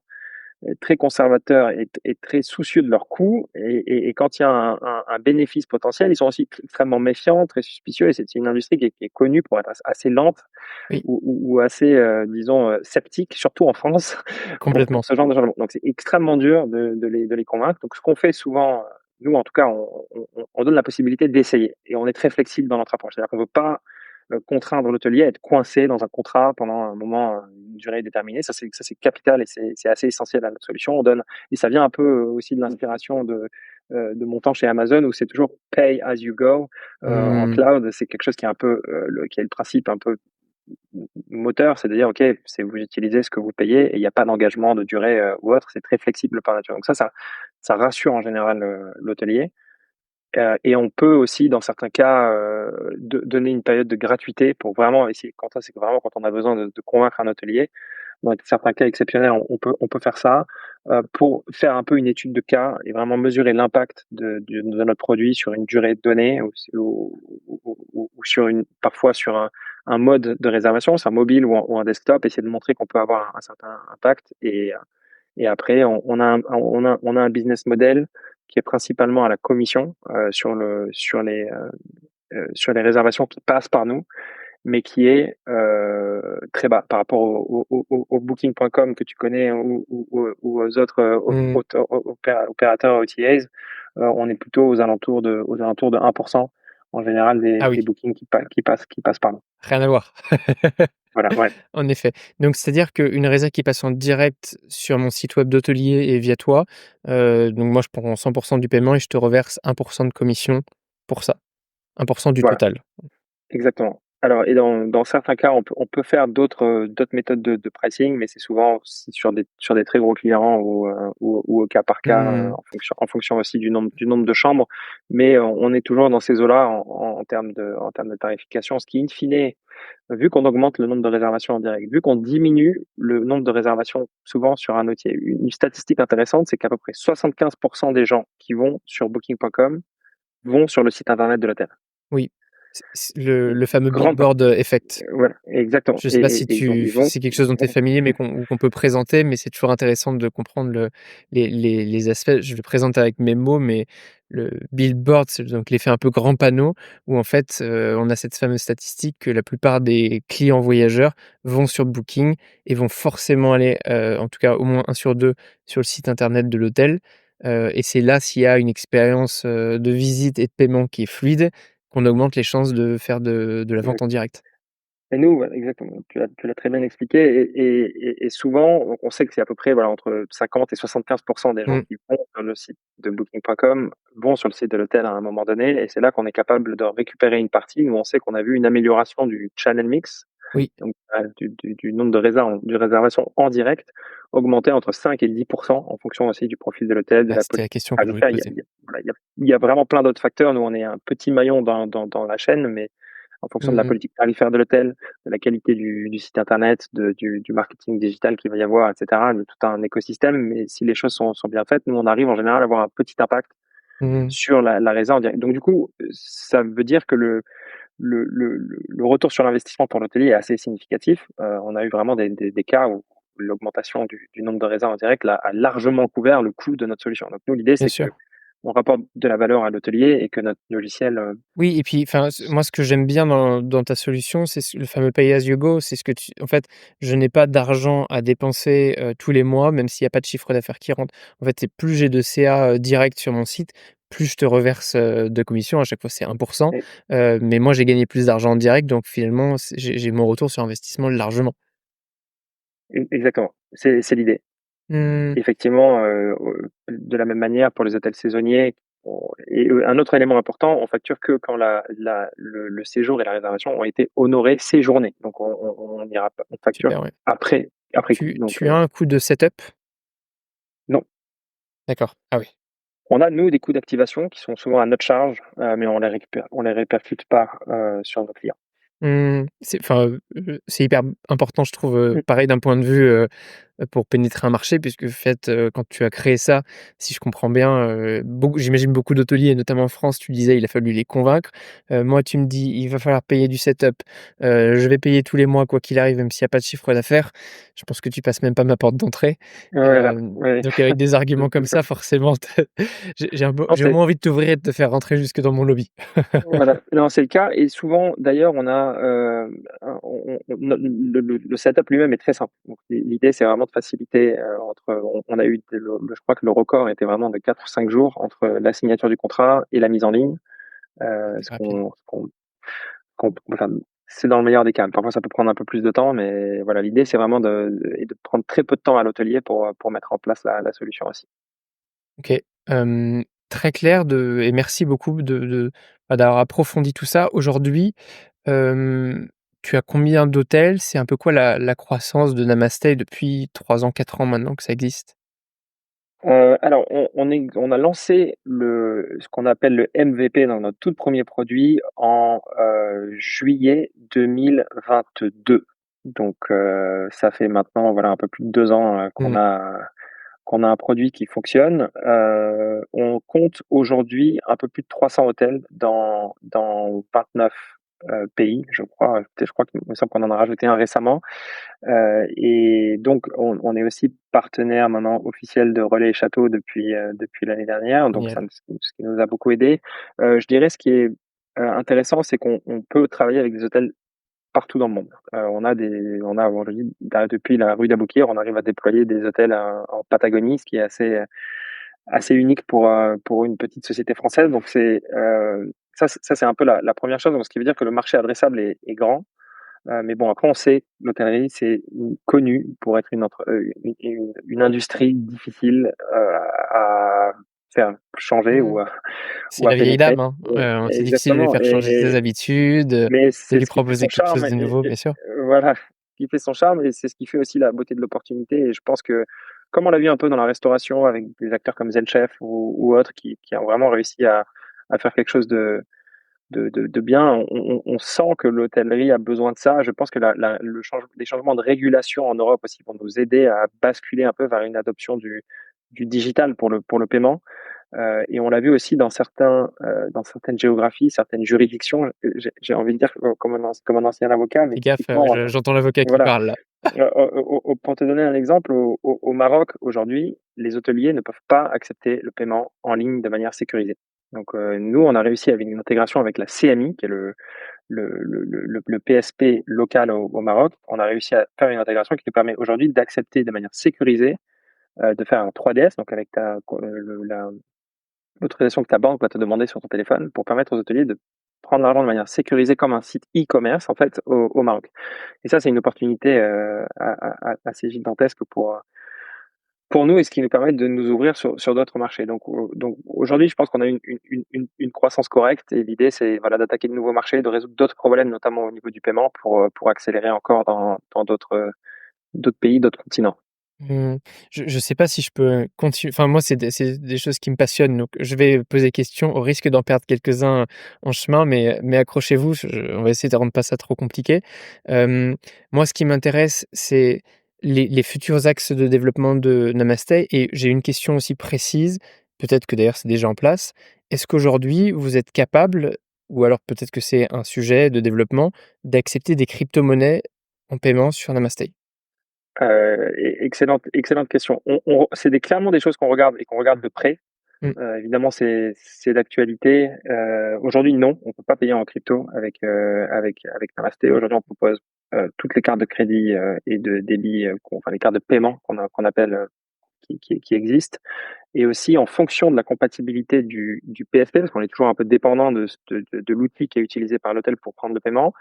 très conservateurs et très soucieux de leurs coûts. Et quand il y a un bénéfice potentiel, ils sont aussi extrêmement méfiants, très suspicieux. Et c'est une industrie qui est connue pour être assez lente Oui, ou assez, disons, sceptique, surtout en France, pour complètement. ce genre de changement. Donc c'est extrêmement dur de les convaincre. Donc ce qu'on fait souvent, nous en tout cas, on donne la possibilité d'essayer. Et on est très flexible dans notre approche. C'est-à-dire qu'on ne veut pas contraindre l'hôtelier à être coincé dans un contrat pendant un moment, une durée déterminée. Ça c'est capital et c'est assez essentiel à notre solution. Et ça vient un peu aussi de l'inspiration de mon temps chez Amazon où c'est toujours pay as you go. En Mmh. cloud, c'est quelque chose qui est un peu qui est le principe un peu moteur, c'est de dire ok, c'est vous utilisez ce que vous payez et il n'y a pas d'engagement de durée ou autre. C'est très flexible par nature. Donc ça rassure en général l'hôtelier. Et on peut aussi, dans certains cas, donner une période de gratuité pour vraiment essayer. C'est vraiment quand on a besoin de convaincre un hôtelier. dans certains cas exceptionnels, on peut faire ça, pour faire un peu une étude de cas et vraiment mesurer l'impact de notre produit sur une durée donnée ou sur parfois sur un mode de réservation, c'est un mobile ou un desktop, essayer de montrer qu'on peut avoir un certain impact et après on a un business model qui est principalement à la commission, sur les réservations qui passent par nous, mais qui est très bas par rapport au Booking.com que tu connais ou aux autres Mmh. opérateurs OTAs. On est plutôt aux alentours de 1% en général Ah des oui, bookings qui passent par nous. rien à voir. Voilà, ouais, En effet. Donc c'est-à-dire qu'une résa qui passe en direct sur mon site web d'hôtelier et via toi, donc moi je prends 100 du paiement et je te reverse 1 de commission pour ça. 1 du voilà. total. Exactement. Alors et dans certains cas, on peut faire d'autres méthodes de pricing, mais c'est sur des très gros clients ou au cas par cas, Mmh. en fonction aussi du nombre de chambres. Mais on est toujours dans ces eaux-là en termes de tarification, ce qui in fine, vu qu'on augmente le nombre de réservations en direct, vu qu'on diminue le nombre de réservations souvent sur un OTA. Une statistique intéressante, c'est qu'à peu près 75 des gens qui vont sur booking.com vont sur le site internet de l'hôtel. Oui. C'est le fameux Grande partie. billboard, effect. Voilà, exactement Je sais pas et si et ils tu vont c'est quelque chose dont tu es familier, mais qu'on peut présenter, mais c'est toujours intéressant de comprendre les aspects. Je le présente avec mes mots, mais le billboard, c'est donc l'effet un peu grand panneau où en fait, on a cette fameuse statistique que la plupart des clients voyageurs vont sur Booking et vont forcément aller, en tout cas au moins 1 sur 2 sur le site internet de l'hôtel, et c'est là, s'il y a une expérience, de visite et de paiement qui est fluide, qu'on augmente les chances de faire de la vente en exact direct. et nous, voilà, exactement, tu l'as très bien expliqué et souvent, on sait que c'est à peu près, voilà, entre 50 et 75 des gens Mmh. qui vont sur le site de booking.com vont sur le site de l'hôtel à un moment donné et c'est là qu'on est capable de récupérer une partie. Nous, on sait qu'on a vu une amélioration du channel mix, Oui. donc du nombre de réservations en direct, augmenter entre 5 et 10 en fonction aussi du profil de l'hôtel, de Bah, la c'était la politique question que je voulais te tarifaire. poser. Voilà, il y a vraiment plein d'autres facteurs. Nous, on est un petit maillon dans la chaîne, mais en fonction de la Mmh. politique tarifaire de l'hôtel, de la qualité du site internet, du marketing digital qu'il va y avoir et cetera, de tout un écosystème. Mais si les choses sont bien faites, nous, on arrive en général à avoir un petit impact Mmh. sur la réserve en direct. Donc du coup, ça veut dire que le retour sur l'investissement pour l'hôtelier est assez significatif. On a eu vraiment des cas où l'augmentation du nombre de réserves en direct a largement couvert le coût de notre solution. Donc nous, l'idée, Bien c'est sûr. qu'on rapporte de la valeur à l'hôtelier et que notre logiciel, Oui et puis enfin, moi ce que j'aime bien dans ta solution, c'est le fameux pay as you go. C'est ce que tu en fait, je n'ai pas d'argent à dépenser, tous les mois, même s'il y a pas de chiffre d'affaires qui rentre. En fait, c'est plus j'ai de CA, direct sur mon site, plus je te reverse, de commission. À chaque fois, c'est 1. et- Mais moi, j'ai gagné plus d'argent en direct, donc finalement, j'ai mon retour sur investissement largement. exactement, c'est l'idée. Mmh. Effectivement, de la même manière pour les hôtels saisonniers un autre élément important, on facture que quand le séjour et la réservation ont été honorés ces journées. Donc on facture Super, ouais. après coup. Donc Tu as un coût de setup? non, D'accord. Ah oui. on a nous des coûts d'activation qui sont souvent à notre charge, mais on les répercute pas, sur nos clients. Mmh, c'est hyper important je trouve, Mmh, pareil d'un point de vue, pour pénétrer un marché puisque en fait, quand tu as créé ça, si je comprends bien, beaucoup j'imagine beaucoup d'hôteliers, notamment en France, tu disais il a fallu les convaincre. Moi tu me dis: «Il va falloir payer du setup, je vais payer tous les mois quoi qu'il arrive, même s'il y a pas de chiffre d'affaires». Je pense que tu passes même pas ma porte d'entrée. voilà, ouais. Donc avec des arguments comme ça forcément Non, j'ai au moins envie de t'ouvrir et de te faire rentrer jusque dans mon lobby. voilà, non, c'est le cas et souvent d'ailleurs on a, on le setup lui-même est très simple. Donc l'idée c'est vraiment de faciliter, on a eu je crois que le record était vraiment de 4 ou 5 jours entre la signature du contrat et la mise en ligne. Hyper Ce rapide. qu'on enfin, c'est dans le meilleur des cas. Parfois ça peut prendre un peu plus de temps, mais voilà, l'idée c'est vraiment de prendre très peu de temps à l'hôtelier pour mettre en place la solution aussi. OK, très clair et merci beaucoup d'avoir approfondi tout ça. Aujourd'hui, hem, tu as combien d'hôtels? C'est un peu quoi la croissance de Namasté depuis 3 ans, 4 ans maintenant que ça existe? Alors on a lancé ce qu'on appelle le MVP dans notre tout premier produit en, juillet 2022. Donc ça fait maintenant, voilà, un peu plus de 2 ans, Mmh. qu'on a un produit qui fonctionne. On compte aujourd'hui un peu plus de 300 hôtels dans 29 pays, je crois. Je crois qu'il me semble qu'on en a rajouté un récemment. Et donc, on est aussi partenaire maintenant officiel de Relais et Châteaux depuis l'année dernière. Donc, Génial. ce qui nous a beaucoup aidé. Je dirais ce qui est intéressant, c'est qu'on peut travailler avec des hôtels partout dans le monde. On a aujourd'hui, depuis la rue d'Aboukir, on arrive à déployer des hôtels en Patagonie, ce qui est assez unique pour une petite société française. Donc ça c'est un peu la première chose. Donc, ce qui veut dire que le marché adressable est grand. Mais bon, après, on sait, l'hôtellerie, c'est connu pour être une industrie difficile à faire changer Mmh. C'est ou à la vieille pénétrer. dame, hein. C'est difficile de lui Exactement. faire changer ses habitudes, Mais de c'est lui ce qui fait son proposer quelque chose charme de nouveau, bien sûr. voilà, ce qui fait son charme et c'est ce qui fait aussi la beauté de l'opportunité et je pense que, comme on l'a vu un peu dans la restauration avec des acteurs comme Zen Chef ou autres qui ont vraiment réussi à faire quelque chose de bien, on sent que l'hôtellerie a besoin de ça. Je pense que les changements de régulation en Europe aussi vont nous aider à basculer un peu vers une adoption du digital pour le paiement. Et on l'a vu aussi dans certaines géographies, certaines juridictions. J'ai envie de dire comme un ancien avocat, mais Fais gaffe, typiquement, j'entends l'avocat qui voilà. parle là. Pour te donner un exemple, au Maroc aujourd'hui, les hôteliers ne peuvent pas accepter le paiement en ligne de manière sécurisée. Donc nous, on a réussi avec une intégration avec la CMI, qui est le PSP local au Maroc. On a réussi à faire une intégration qui nous permet aujourd'hui d'accepter de manière sécurisée, de faire un 3DS, donc avec l'autorisation que ta banque va te demander sur ton téléphone pour permettre aux hôteliers de prendre l'argent de manière sécurisée comme un site e-commerce en fait au Maroc. Et ça, c'est une opportunité assez gigantesque pour nous et ce qui nous permet de nous ouvrir sur d'autres marchés. Donc aujourd'hui, je pense qu'on a une croissance correcte et l'idée, c'est voilà, d'attaquer de nouveaux marchés, de résoudre d'autres problèmes, notamment au niveau du paiement, pour accélérer encore dans d'autres pays, d'autres continents. Mmh. Je sais pas si je peux continuer. Enfin, moi, c'est des choses qui me passionnent, donc je vais poser des questions au risque d'en perdre quelques-uns en chemin, mais accrochez-vous, on va essayer de rendre pas ça trop compliqué. Hem, Moi, ce qui m'intéresse, c'est les futurs axes de développement de Namasté et j'ai une question aussi précise, peut-être que d'ailleurs c'est déjà en place. Est-ce qu'aujourd'hui vous êtes capable, ou alors peut-être que c'est un sujet de développement, d'accepter des cryptomonnaies en paiement sur Namasté? Excellente question. C'est clairement des choses qu'on regarde et qu'on regarde de près. Mmh, Évidemment, c'est d'actualité. Aujourd'hui, non, on peut pas payer en crypto avec Namasté. Aujourd'hui, on propose toutes les cartes de crédit et de débit, enfin les cartes de paiement qu'on appelle qui existent. Et aussi en fonction de la compatibilité du PSP, parce qu'on est toujours un peu dépendant de l'outil qui est utilisé par l'hôtel pour prendre le paiement.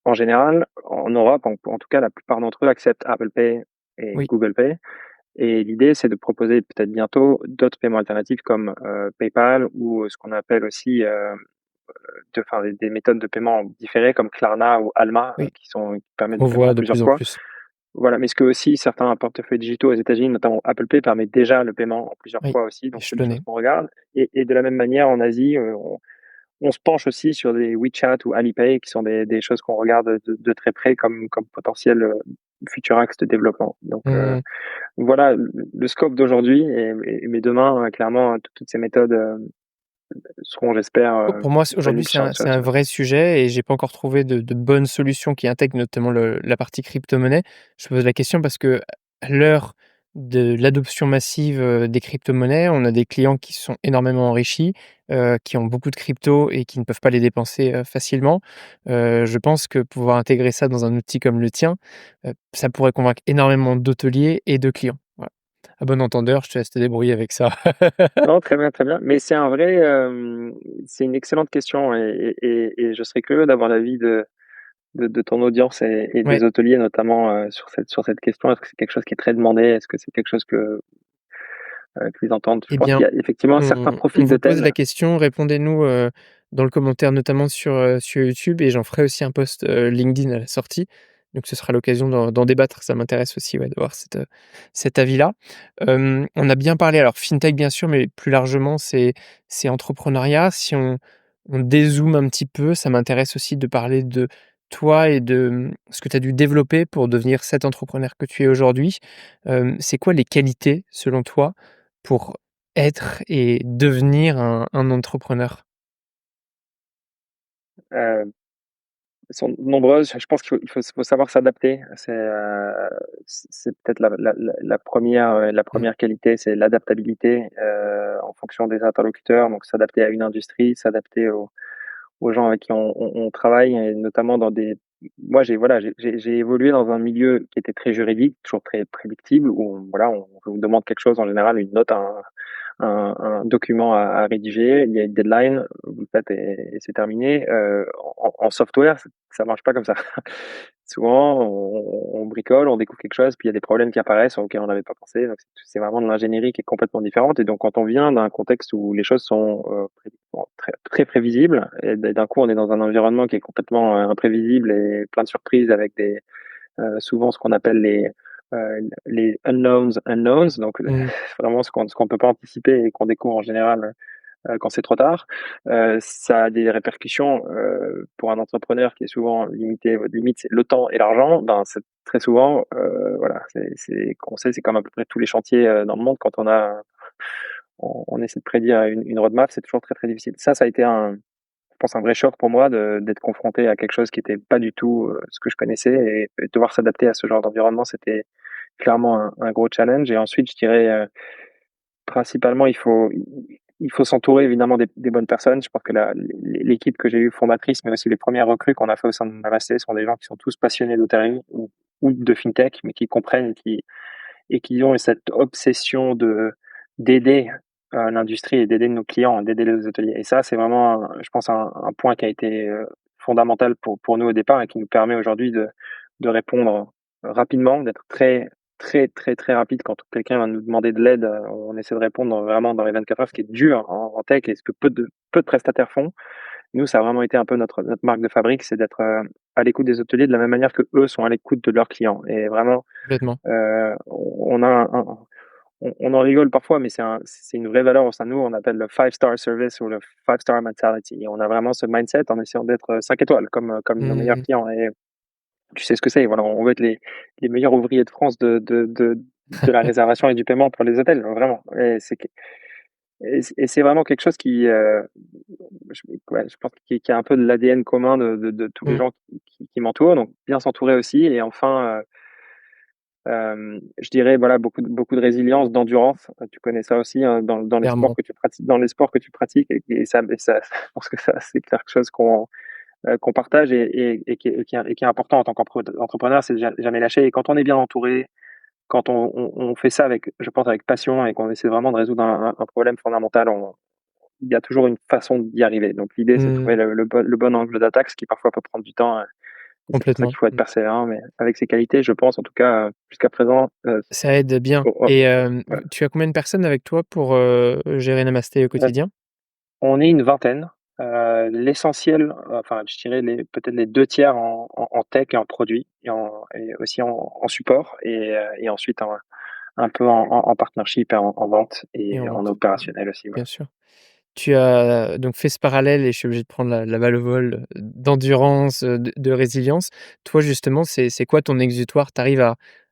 En général, en Europe, en tout cas, la plupart d'entre eux acceptent Apple Pay et oui, Google Pay. Et l'idée, c'est de proposer peut-être bientôt d'autres paiements alternatifs comme PayPal ou ce qu'on appelle aussi enfin, des méthodes de paiement différées comme Klarna ou Alma oui. qui permettent On de paiement voit en de plusieurs plus en fois. plus. Voilà, mais ce que aussi certains portefeuilles digitaux aux États-Unis, notamment Apple Pay, permet déjà le paiement en plusieurs Oui, fois aussi. Donc c'est des choses échelonné. qu'on regarde. Et de la même manière, en Asie, on se penche aussi sur des WeChat ou Alipay qui sont des choses qu'on regarde de très près comme potentiel futur axe de développement. Donc Mmh. voilà le scope d'aujourd'hui mais demain, clairement, toutes ces méthodes seront, j'espère, Pour moi, aujourd'hui, disponibles c'est un vrai sujet et j'ai pas encore trouvé de bonnes solutions qui intègrent notamment la partie crypto-monnaie. Je pose la question parce que à l'heure de l'adoption massive, des crypto-monnaies, on a des clients qui se sont énormément enrichis, qui ont beaucoup de crypto et qui ne peuvent pas les dépenser, facilement. Je pense que pouvoir intégrer ça dans un outil comme le tien, ça pourrait convaincre énormément d'hôteliers et de clients. Voilà. À bon entendeur, je te laisse te débrouiller avec ça. Non, très bien, très bien. Mais c'est une excellente question et je serais curieux d'avoir l'avis de ton audience et Ouais. des hôteliers notamment sur cette question. Est-ce que c'est quelque chose qui est très demandé? Est-ce que c'est quelque chose qu'ils entendent? Je Eh pense qu'il bien, y a effectivement certains on profils vous pose d'hôtels. la question, répondez-nous, dans le commentaire, notamment sur YouTube et j'en ferai aussi un post, LinkedIn à la sortie. Donc ce sera l'occasion d'en débattre. Ça m'intéresse aussi, ouais, de voir cet avis-là. On a bien parlé, alors fintech bien sûr, mais plus largement c'est entrepreneuriat. Si on dézoome un petit peu, ça m'intéresse aussi de parler de toi et de, ce que tu as dû développer pour devenir cet entrepreneur que tu es aujourd'hui. C'est quoi les qualités, selon toi, pour être et devenir un entrepreneur? Heu, Elles sont nombreuses. Je pense qu'il faut savoir s'adapter. C'est peut-être la 1re, la Mmh. 1re qualité, c'est l'adaptabilité, en fonction des interlocuteurs, donc s'adapter à une industrie, s'adapter aux gens avec qui on travaille et notamment dans des moi j'ai voilà, j'ai évolué dans un milieu qui était très juridique, toujours très prédictible où voilà, on vous demande quelque chose en général, une note, un document à rédiger, il y a une deadline, vous le faites et c'est terminé. En software, ça marche pas comme ça. Souvent, on bricole, on découvre quelque chose, puis il y a des problèmes qui apparaissent auxquels on n'avait pas pensé. Donc c'est vraiment de l'ingénierie qui est complètement différente. Et donc quand on vient d'un contexte où les choses sont très, très prévisibles, et d'un coup on est dans un environnement qui est complètement imprévisible et plein de surprises avec souvent ce qu'on appelle les unknowns, donc Mmh. vraiment ce qu'on peut pas anticiper et qu'on découvre en général quand c'est trop tard. Ça a des répercussions pour un entrepreneur qui est souvent limité. Votre limite, c'est le temps et l'argent. Ben, c'est très souvent, voilà, qu'on sait, c'est comme à peu près tous les chantiers dans le monde. Quand on essaie de prédire une roadmap, c'est toujours très très difficile. Ça a été je pense un vrai choc pour moi d'être confronté à quelque chose qui était pas du tout ce que je connaissais et devoir s'adapter à ce genre d'environnement, c'était clairement un gros challenge. Et ensuite, je dirais principalement, il faut s'entourer évidemment des bonnes personnes. Je pense que l'équipe que j'ai eue fondatrice, mais aussi les premières recrues qu'on a fait au sein de Namaste sont des gens qui sont tous passionnés d'hôtellerie ou de fintech, mais qui comprennent et qui ont cette obsession d'aider l'industrie et d'aider nos clients, d'aider les hôteliers. Et ça, c'est vraiment, je pense, un point qui a été fondamental pour nous au départ et qui nous permet aujourd'hui de répondre rapidement, d'être très, très, très, très rapide quand quelqu'un va nous demander de l'aide. On essaie de répondre vraiment dans les 24 heures, ce qui est dur en tech et ce que peu de prestataires font. Nous, ça a vraiment été un peu notre marque de fabrique, c'est d'être à l'écoute des hôteliers de la même manière que eux sont à l'écoute de leurs clients. Et vraiment, Complètement. on a on en rigole parfois, mais c'est une vraie valeur au sein de nous. On appelle le five-star service ou le five-star mentality. Et on a vraiment ce mindset en essayant d'être 5 étoiles comme nos meilleurs Mmh. clients. Et tu sais ce que c'est. Voilà, on veut être les meilleurs ouvriers de France de la réservation et du paiement pour les hôtels, vraiment. Et c'est vraiment quelque chose je pense, qui a un peu de l'ADN commun de tous les Mmh. gens qui m'entourent. Donc, bien s'entourer aussi. Et enfin, je dirais voilà beaucoup de résilience, d'endurance. Tu connais ça aussi, hein, dans les sports Clairement. que tu pratiques et ça je pense que ça c'est quelque chose qu'on partage et qui est important en tant qu'entrepreneur, c'est de jamais lâcher. Et quand on est bien entouré, quand on fait ça avec, je pense, avec passion et qu'on essaie vraiment de résoudre un problème fondamental, il y a toujours une façon d'y arriver. Donc l'idée, c'est de trouver Mmh. le bon angle d'attaque, ce qui parfois peut prendre du temps, et c'est pour ça Complètement. qu'il faut être Mmh. persévérant, mais avec ces qualités, je pense en tout cas, jusqu'à présent, Ça aide bien. oh, oh, Et ouais. tu as combien de personnes avec toi pour, gérer Namasté au Heu, quotidien? on est une vingtaine, l'essentiel, enfin je dirais peut-être les 2 tiers en tech et en produit et aussi en support et ensuite un peu en partnership et en vente Et et en en vente? opérationnel aussi, Bien voilà. sûr. Tu as donc fait ce parallèle et je suis obligé de prendre la balle au vol, d'endurance, de résilience. Toi, justement, c'est quoi ton exutoire? Tu arrives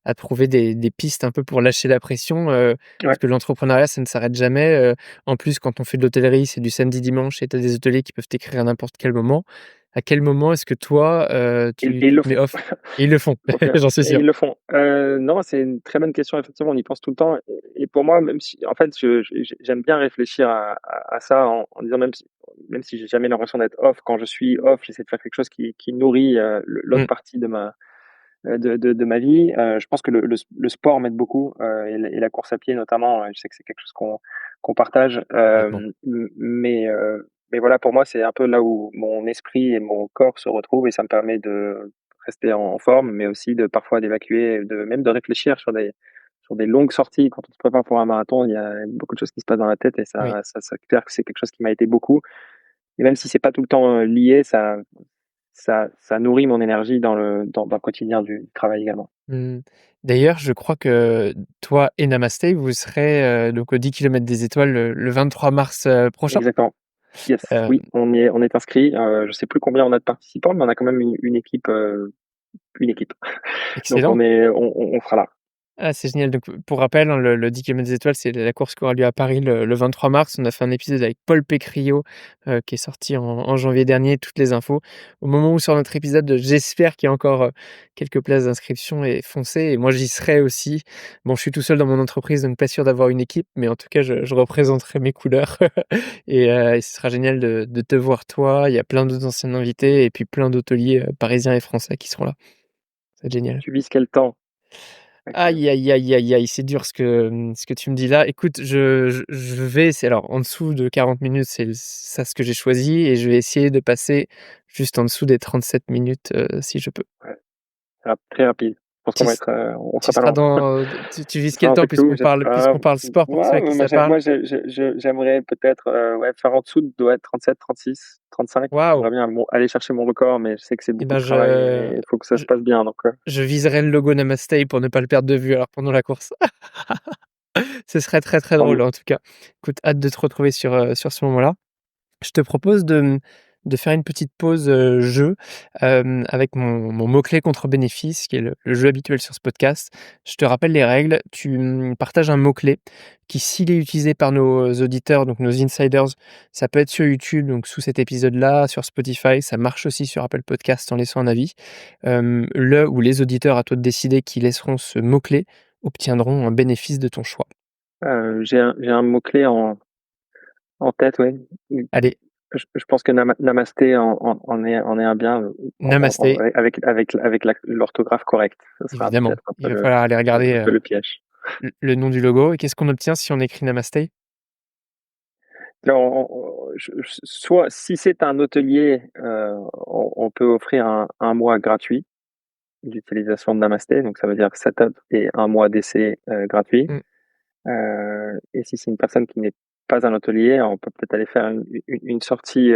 à trouver des pistes un peu pour lâcher la pression, Ouais. parce que l'entrepreneuriat, ça ne s'arrête jamais, en plus, quand on fait de l'hôtellerie, c'est du samedi, dimanche et tu as des hôteliers qui peuvent t'écrire à n'importe quel moment. À quel moment est-ce que toi, Et tu ils tu le te mets font. off? Et ils le font, Donc, j'en suis et sûr. ils le font. Non, c'est une très bonne question, effectivement, on y pense tout le temps et pour moi, même si en fait, j'aime bien réfléchir à ça en disant même si j'ai jamais l'impression d'être off, quand je suis off, j'essaie de faire quelque chose qui nourrit, l'autre Mmh, partie de ma vie. Je pense que le sport m'aide beaucoup, et la course à pied notamment, je sais que c'est quelque chose qu'on partage, complètement. mais voilà, pour moi, c'est un peu là où mon esprit et mon corps se retrouvent et ça me permet de rester en forme, mais aussi de parfois d'évacuer, même de réfléchir sur des longues sorties. Quand on se prépare pour un marathon, il y a beaucoup de choses qui se passent dans la tête et Oui. ça c'est clair que c'est quelque chose qui m'a aidé beaucoup et même si c'est pas tout le temps, lié, ça nourrit mon énergie dans le quotidien du travail également. Mmh. D'ailleurs, je crois que toi et Namasté, vous serez, donc aux 10 kilomètres des étoiles le 23 mars, prochain? Exactement. Yes, Heu, oui, on est inscrit. Je sais plus combien on a de participants, mais on a quand même une équipe, une équipe. Donc Excellent. on sera là. Ah, c'est génial. Donc, pour rappel, hein, le 10 kilomètres des étoiles, c'est la course qui aura lieu à Paris le 23 mars. On a fait un épisode avec Paul Pécriot, qui est sorti en janvier dernier, toutes les infos. Au moment où sort notre épisode, j'espère qu'il y a encore, quelques places d'inscription et foncez et moi j'y serai aussi. Bon, je suis tout seul dans mon entreprise, donc pas sûr d'avoir une équipe, mais en tout cas, je représenterai mes couleurs et ce sera génial de te voir toi. Il y a plein d'autres anciens invités et puis plein d'hôteliers, parisiens et français qui seront là. C'est génial. Tu vises quel temps, Maxime? Aïe, aïe, aïe, aïe, aïe, c'est dur ce que tu me dis là. Écoute, je vais c'est alors en dessous de 40 minutes, c'est ça ce que j'ai choisi et je vais essayer de passer juste en dessous des 37 minutes, si je peux. Ouais, très rapide. Je pense qu'on Tu va s être, on tu sera pas seras loin. dans, tu vises quel Non, temps c'est cool, puisqu'on parle sport pour ceux à qui ça parle? j'aimerais peut-être, ouais, faire en dessous de, ouais, 37, 36, 35. Waouh! J'aimerais bien aller chercher mon record, mais je sais que c'est Et beaucoup ben de travail et il faut que ça se je passe bien, donc je viserai le logo Namaste pour ne pas le perdre de vue alors pendant la course. Ce serait très, très tant drôle mieux. en tout cas. Écoute, hâte de te retrouver sur ce moment-là. Je te propose de faire une petite pause, jeu, avec mon mot-clé contre bénéfice, qui est le jeu habituel sur ce podcast. Je te rappelle les règles, tu, partages un mot-clé qui, s'il est utilisé par nos auditeurs, donc nos insiders, ça peut être sur YouTube, donc sous cet épisode-là, sur Spotify, ça marche aussi sur Apple Podcast en laissant un avis. Le ou les auditeurs, à toi de décider, qui laisseront ce mot-clé, obtiendront un bénéfice de ton choix. J'ai un mot-clé en tête, ouais. Allez, Je pense que namasté en est un bien, namasté, avec l'orthographe correcte. Ce sera évidemment. peut-être un peu Il va falloir aller regarder, le piège. le nom du logo et qu'est-ce qu'on obtient si on écrit Namasté? Alors, soit si c'est un hôtelier, on peut offrir un mois gratuit d'utilisation de Namasté, donc ça veut dire setup et un mois d'essai gratuit. Mmh, Et si c'est une personne qui n'est pas un hôtelier, on peut peut-être aller faire une sortie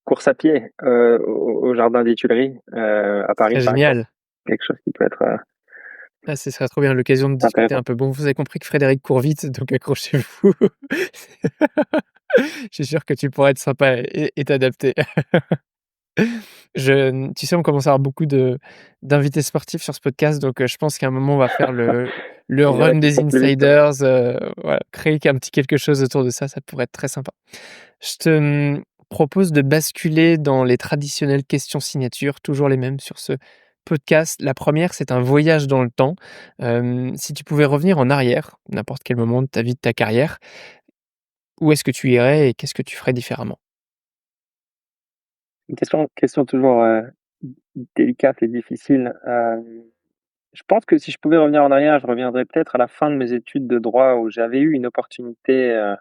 course à pied au jardin des Tuileries à ce Paris, serait par exemple. génial. Quelque chose qui peut être Ah, ce serait trop bien, l'occasion de discuter intéressant. un peu. Bon, vous avez compris que Frédéric court vite, donc accrochez-vous. Je suis sûr que tu pourrais être sympa et t'adapter. Tu sais, on commence à avoir beaucoup d'invités sportifs sur ce podcast, donc je pense qu'à un moment, on va faire le Il y en a run qui des courent plus vite, ouais. insiders, voilà, créer un petit quelque chose autour de ça, ça pourrait être très sympa. Je te, propose de basculer dans les traditionnelles questions signatures, toujours les mêmes sur ce podcast. La première, c'est un voyage dans le temps. Si tu pouvais revenir en arrière, n'importe quel moment de ta vie, de ta carrière, où est-ce que tu irais et qu'est-ce que tu ferais différemment? Une question toujours délicate et difficile. Je pense que si je pouvais revenir en arrière, je reviendrais peut-être à la fin de mes études de droit où j'avais eu une opportunité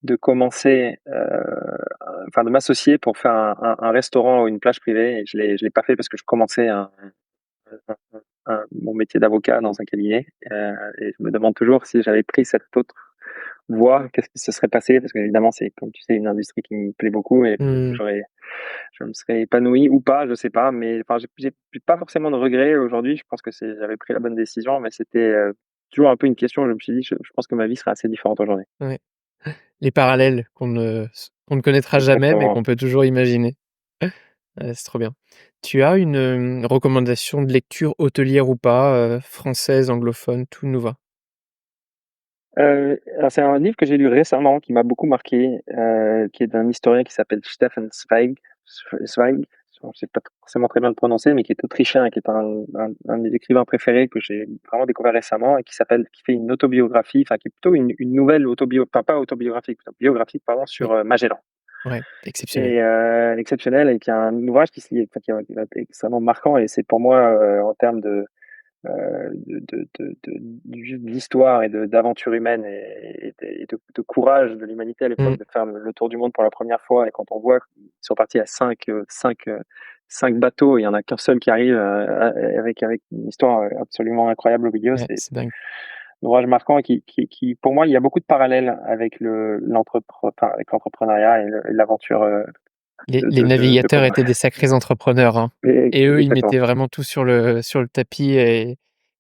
de commencer, enfin de m'associer pour faire un restaurant ou une plage privée. Et je l'ai pas fait parce que je commençais mon métier d'avocat dans un cabinet. Et je me demande toujours si j'avais pris cette autre voie, qu'est-ce qui se serait passé? Parce qu'évidemment, c'est, comme tu sais, une industrie qui me plaît beaucoup et Mmh, je me serais épanoui ou pas, je sais pas. Mais enfin, j'ai pas forcément de regrets aujourd'hui. Je pense que j'avais pris la bonne décision, mais c'était toujours un peu une question. Je me suis dit, je pense que ma vie serait assez différente aujourd'hui. ouais. Les parallèles qu'on ne connaîtra jamais, mais Exactement. qu'on peut toujours imaginer. Ouais, c'est trop bien. Tu as une, recommandation de lecture hôtelière ou pas, française, anglophone, tout nous va. Alors c'est un livre que j'ai lu récemment qui m'a beaucoup marqué, qui est d'un historien qui s'appelle Stefan Zweig. Je ne sais pas forcément très bien le prononcer, mais qui est autrichien et qui est un de mes écrivains préférés que j'ai vraiment découvert récemment et qui fait une autobiographie, enfin qui est plutôt une nouvelle enfin pas autobiographique, plutôt biographique pardon, Oui, sur Magellan. ouais, exceptionnel. Et exceptionnel et qui est un ouvrage qui se lit, enfin, qui va être extrêmement marquant et c'est pour moi en termes d'histoire et d'aventure humaine et de courage de l'humanité à l'époque Mmh, de faire le tour du monde pour la première fois. Et quand on voit qu'ils sont partis à cinq bateaux, il y en a qu'un seul qui arrive avec une histoire absolument incroyable au milieu, ouais, c'est c'est dingue. un ouvrage marquant et qui, pour moi, il y a beaucoup de parallèles avec enfin, avec l'entrepreneuriat et l'aventure Les de navigateurs couple. étaient des sacrés entrepreneurs, hein, et eux, ils Exactement. mettaient vraiment tout sur le tapis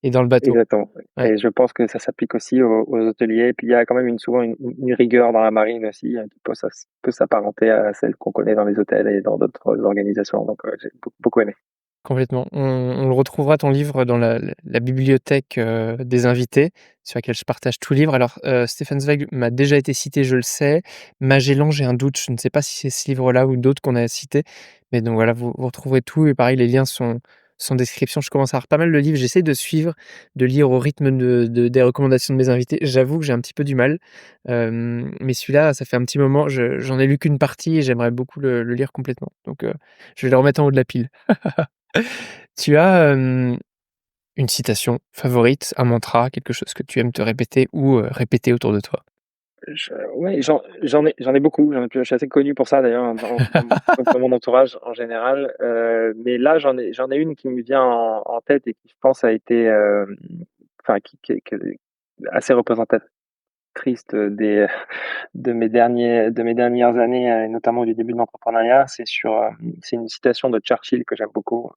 et dans le bateau. exactement. Ouais, Et je pense que ça s'applique aussi aux hôteliers. Puis il y a quand même souvent une rigueur dans la marine aussi, qui peut s'apparenter à celle qu'on connaît dans les hôtels et dans d'autres organisations. Donc, j'ai beaucoup aimé. complètement. On le retrouvera ton livre dans la bibliothèque, des invités, sur laquelle je partage tout livre. Alors, Stefan Zweig m'a déjà été cité, je le sais. Magellan, j'ai un doute, je ne sais pas si c'est ce livre-là ou d'autres qu'on a cités. Mais donc voilà, vous retrouverez tout et pareil, les liens sont en description. Je commence à avoir pas mal de livres, j'essaie de suivre, de lire au rythme des recommandations de mes invités. J'avoue que j'ai un petit peu du mal, mais celui-là, ça fait un petit moment, j'en ai lu qu'une partie et j'aimerais beaucoup le lire complètement. Donc, je vais le remettre en haut de la pile. Tu as, une citation favorite, un mantra, quelque chose que tu aimes te répéter ou, répéter autour de toi? Ouais, j'en ai beaucoup. Je suis assez connu pour ça d'ailleurs dans mon entourage en général. Mais là, j'en ai une qui me vient en tête et qui, je pense, a été, enfin, qui est assez représentatrice de mes dernières années, et notamment du début de l'entrepreneuriat. C'est une citation de Churchill que j'aime beaucoup.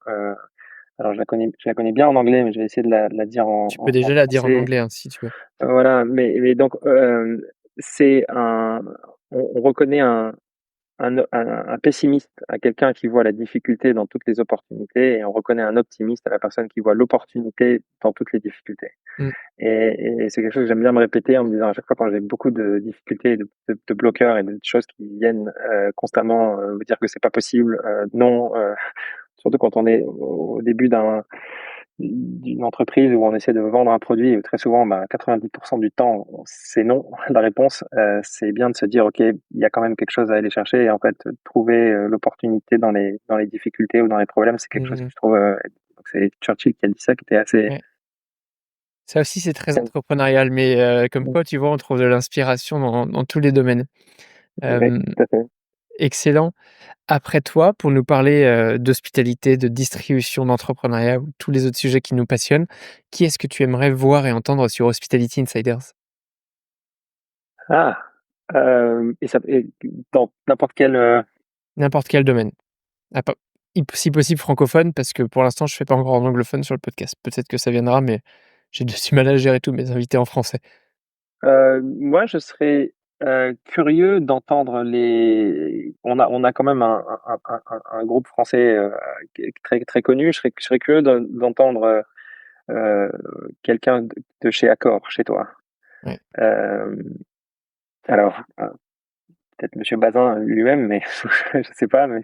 Alors je la connais bien en anglais, mais je vais essayer de la dire Tu peux en déjà la dire en français. anglais, hein, si tu veux. Voilà, mais donc, c'est un on reconnaît un pessimiste à quelqu'un qui voit la difficulté dans toutes les opportunités, et on reconnaît un optimiste à la personne qui voit l'opportunité dans toutes les difficultés. Mmh. Et c'est quelque chose que j'aime bien me répéter en me disant à chaque fois quand j'ai beaucoup de difficultés, de bloqueurs et de choses qui viennent, constamment, me dire que c'est pas possible, non, surtout quand on est au début d'une entreprise où on essaie de vendre un produit et très souvent, 90% du temps, c'est non, la réponse. C'est bien de se dire, OK, il y a quand même quelque chose à aller chercher, et en fait, trouver l'opportunité dans les difficultés ou dans les problèmes, c'est quelque chose que Mmh. je trouve, donc c'est Churchill qui a dit ça, qui était assez, Ouais. Ça aussi, c'est très entrepreneurial, mais, comme quoi, tu vois, on trouve de l'inspiration dans tous les domaines. oui, Hem, tout à fait. Excellent. Après toi, pour nous parler, d'hospitalité, de distribution, d'entrepreneuriat ou tous les autres sujets qui nous passionnent, qui est-ce que tu aimerais voir et entendre sur Hospitality Insiders? Ah, et dans n'importe quel, N'importe quel domaine. Ah pas si possible francophone, parce que pour l'instant, je fais pas encore en anglophone sur le podcast. Peut-être que ça viendra, mais j'ai du mal à gérer tous mes invités en français. moi, je serais, curieux d'entendre on a quand même un groupe français, qui est très connu. Je serais curieux d'entendre, heu, quelqu'un de chez Accor, chez toi. Ouais. Hem, alors, peut-être monsieur Bazin lui-même, mais je sais pas, mais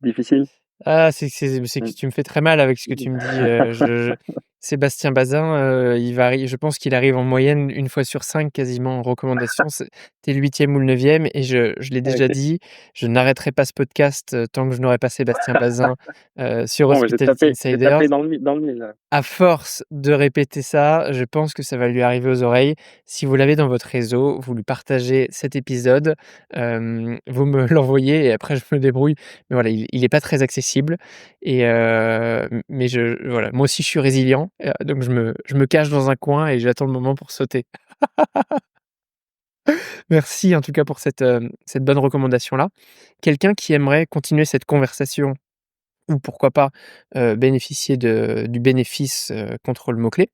difficile? Ah, c'est que Mmh. tu me fais très mal avec ce que tu me dis, je Sébastien Bazin, il varie je pense qu'il arrive en moyenne une fois sur 5 quasiment en recommandation. Tu es le 8e ou le 9e et je l'ai déjà OK. dit, je n'arrêterai pas ce podcast, tant que je n'aurai pas Sébastien Bazin, sur Bon, Hospitality je vais taper Insiders. dans le mille, là. À force de répéter ça, je pense que ça va lui arriver aux oreilles. Si vous l'avez dans votre réseau, vous lui partagez cet épisode, vous me l'envoyez et après je me débrouille. Mais voilà, il est pas très accessible et mais voilà, moi aussi je suis résilient, donc je me cache dans un coin et j'attends le moment pour sauter. Merci en tout cas pour cette bonne recommandation-là. Quelqu'un qui aimerait continuer cette conversation ou pourquoi pas, bénéficier du bénéfice, contre le mot-clé.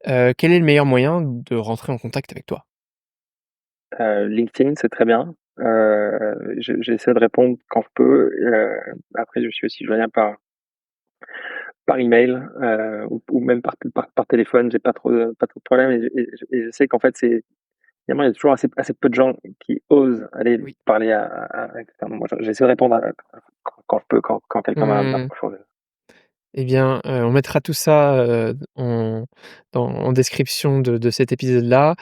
Quel est le meilleur moyen de rentrer en contact avec toi? LinkedIn, c'est très bien. J'essaie de répondre quand je peux. Après, je suis aussi joignable par email, ou même par téléphone. J'ai pas trop de problèmes, et je sais qu'en fait, finalement, il y a toujours assez peu de gens qui osent aller Oui. parler à quelqu'un. Moi, j'essaie de répondre quand je peux, quand quelqu'un Mmh. m'approche. Eh bien, on mettra tout ça, en description de cet épisode-là,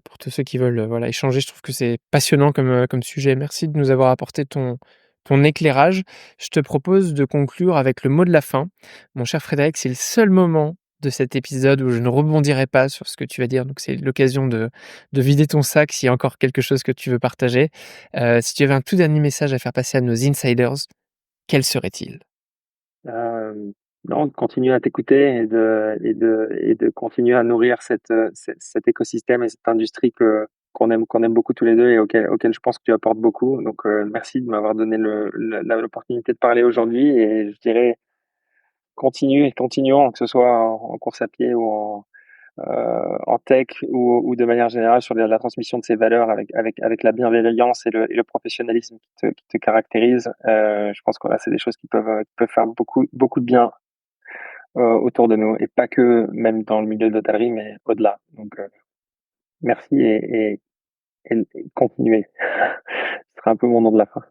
pour tous ceux qui veulent, voilà, échanger. Je trouve que c'est passionnant comme sujet. Merci de nous avoir apporté ton éclairage. Je te propose de conclure avec le mot de la fin. Mon cher Frédéric, c'est le seul moment de cet épisode où je ne rebondirai pas sur ce que tu vas dire, donc c'est l'occasion de vider ton sac s'il y a encore quelque chose que tu veux partager. Si tu avais un tout dernier message à faire passer à nos insiders, quel serait-il? Hem, non, de continuer à t'écouter et de continuer à nourrir cet écosystème et cette industrie qu'on aime beaucoup tous les 2, et auquel je pense que tu apportes beaucoup. Donc, merci de m'avoir donné l'opportunité de parler aujourd'hui, et je dirais continuons, que ce soit en course à pied ou en tech ou de manière générale sur la transmission de ces valeurs avec la bienveillance et le professionnalisme qui te caractérise. Je pense que là, c'est des choses qui peuvent faire beaucoup de bien autour de nous et pas que même dans le milieu de l'hôtellerie, mais au-delà. Donc, merci et continuez. Ce sera un peu mon nom de la fin.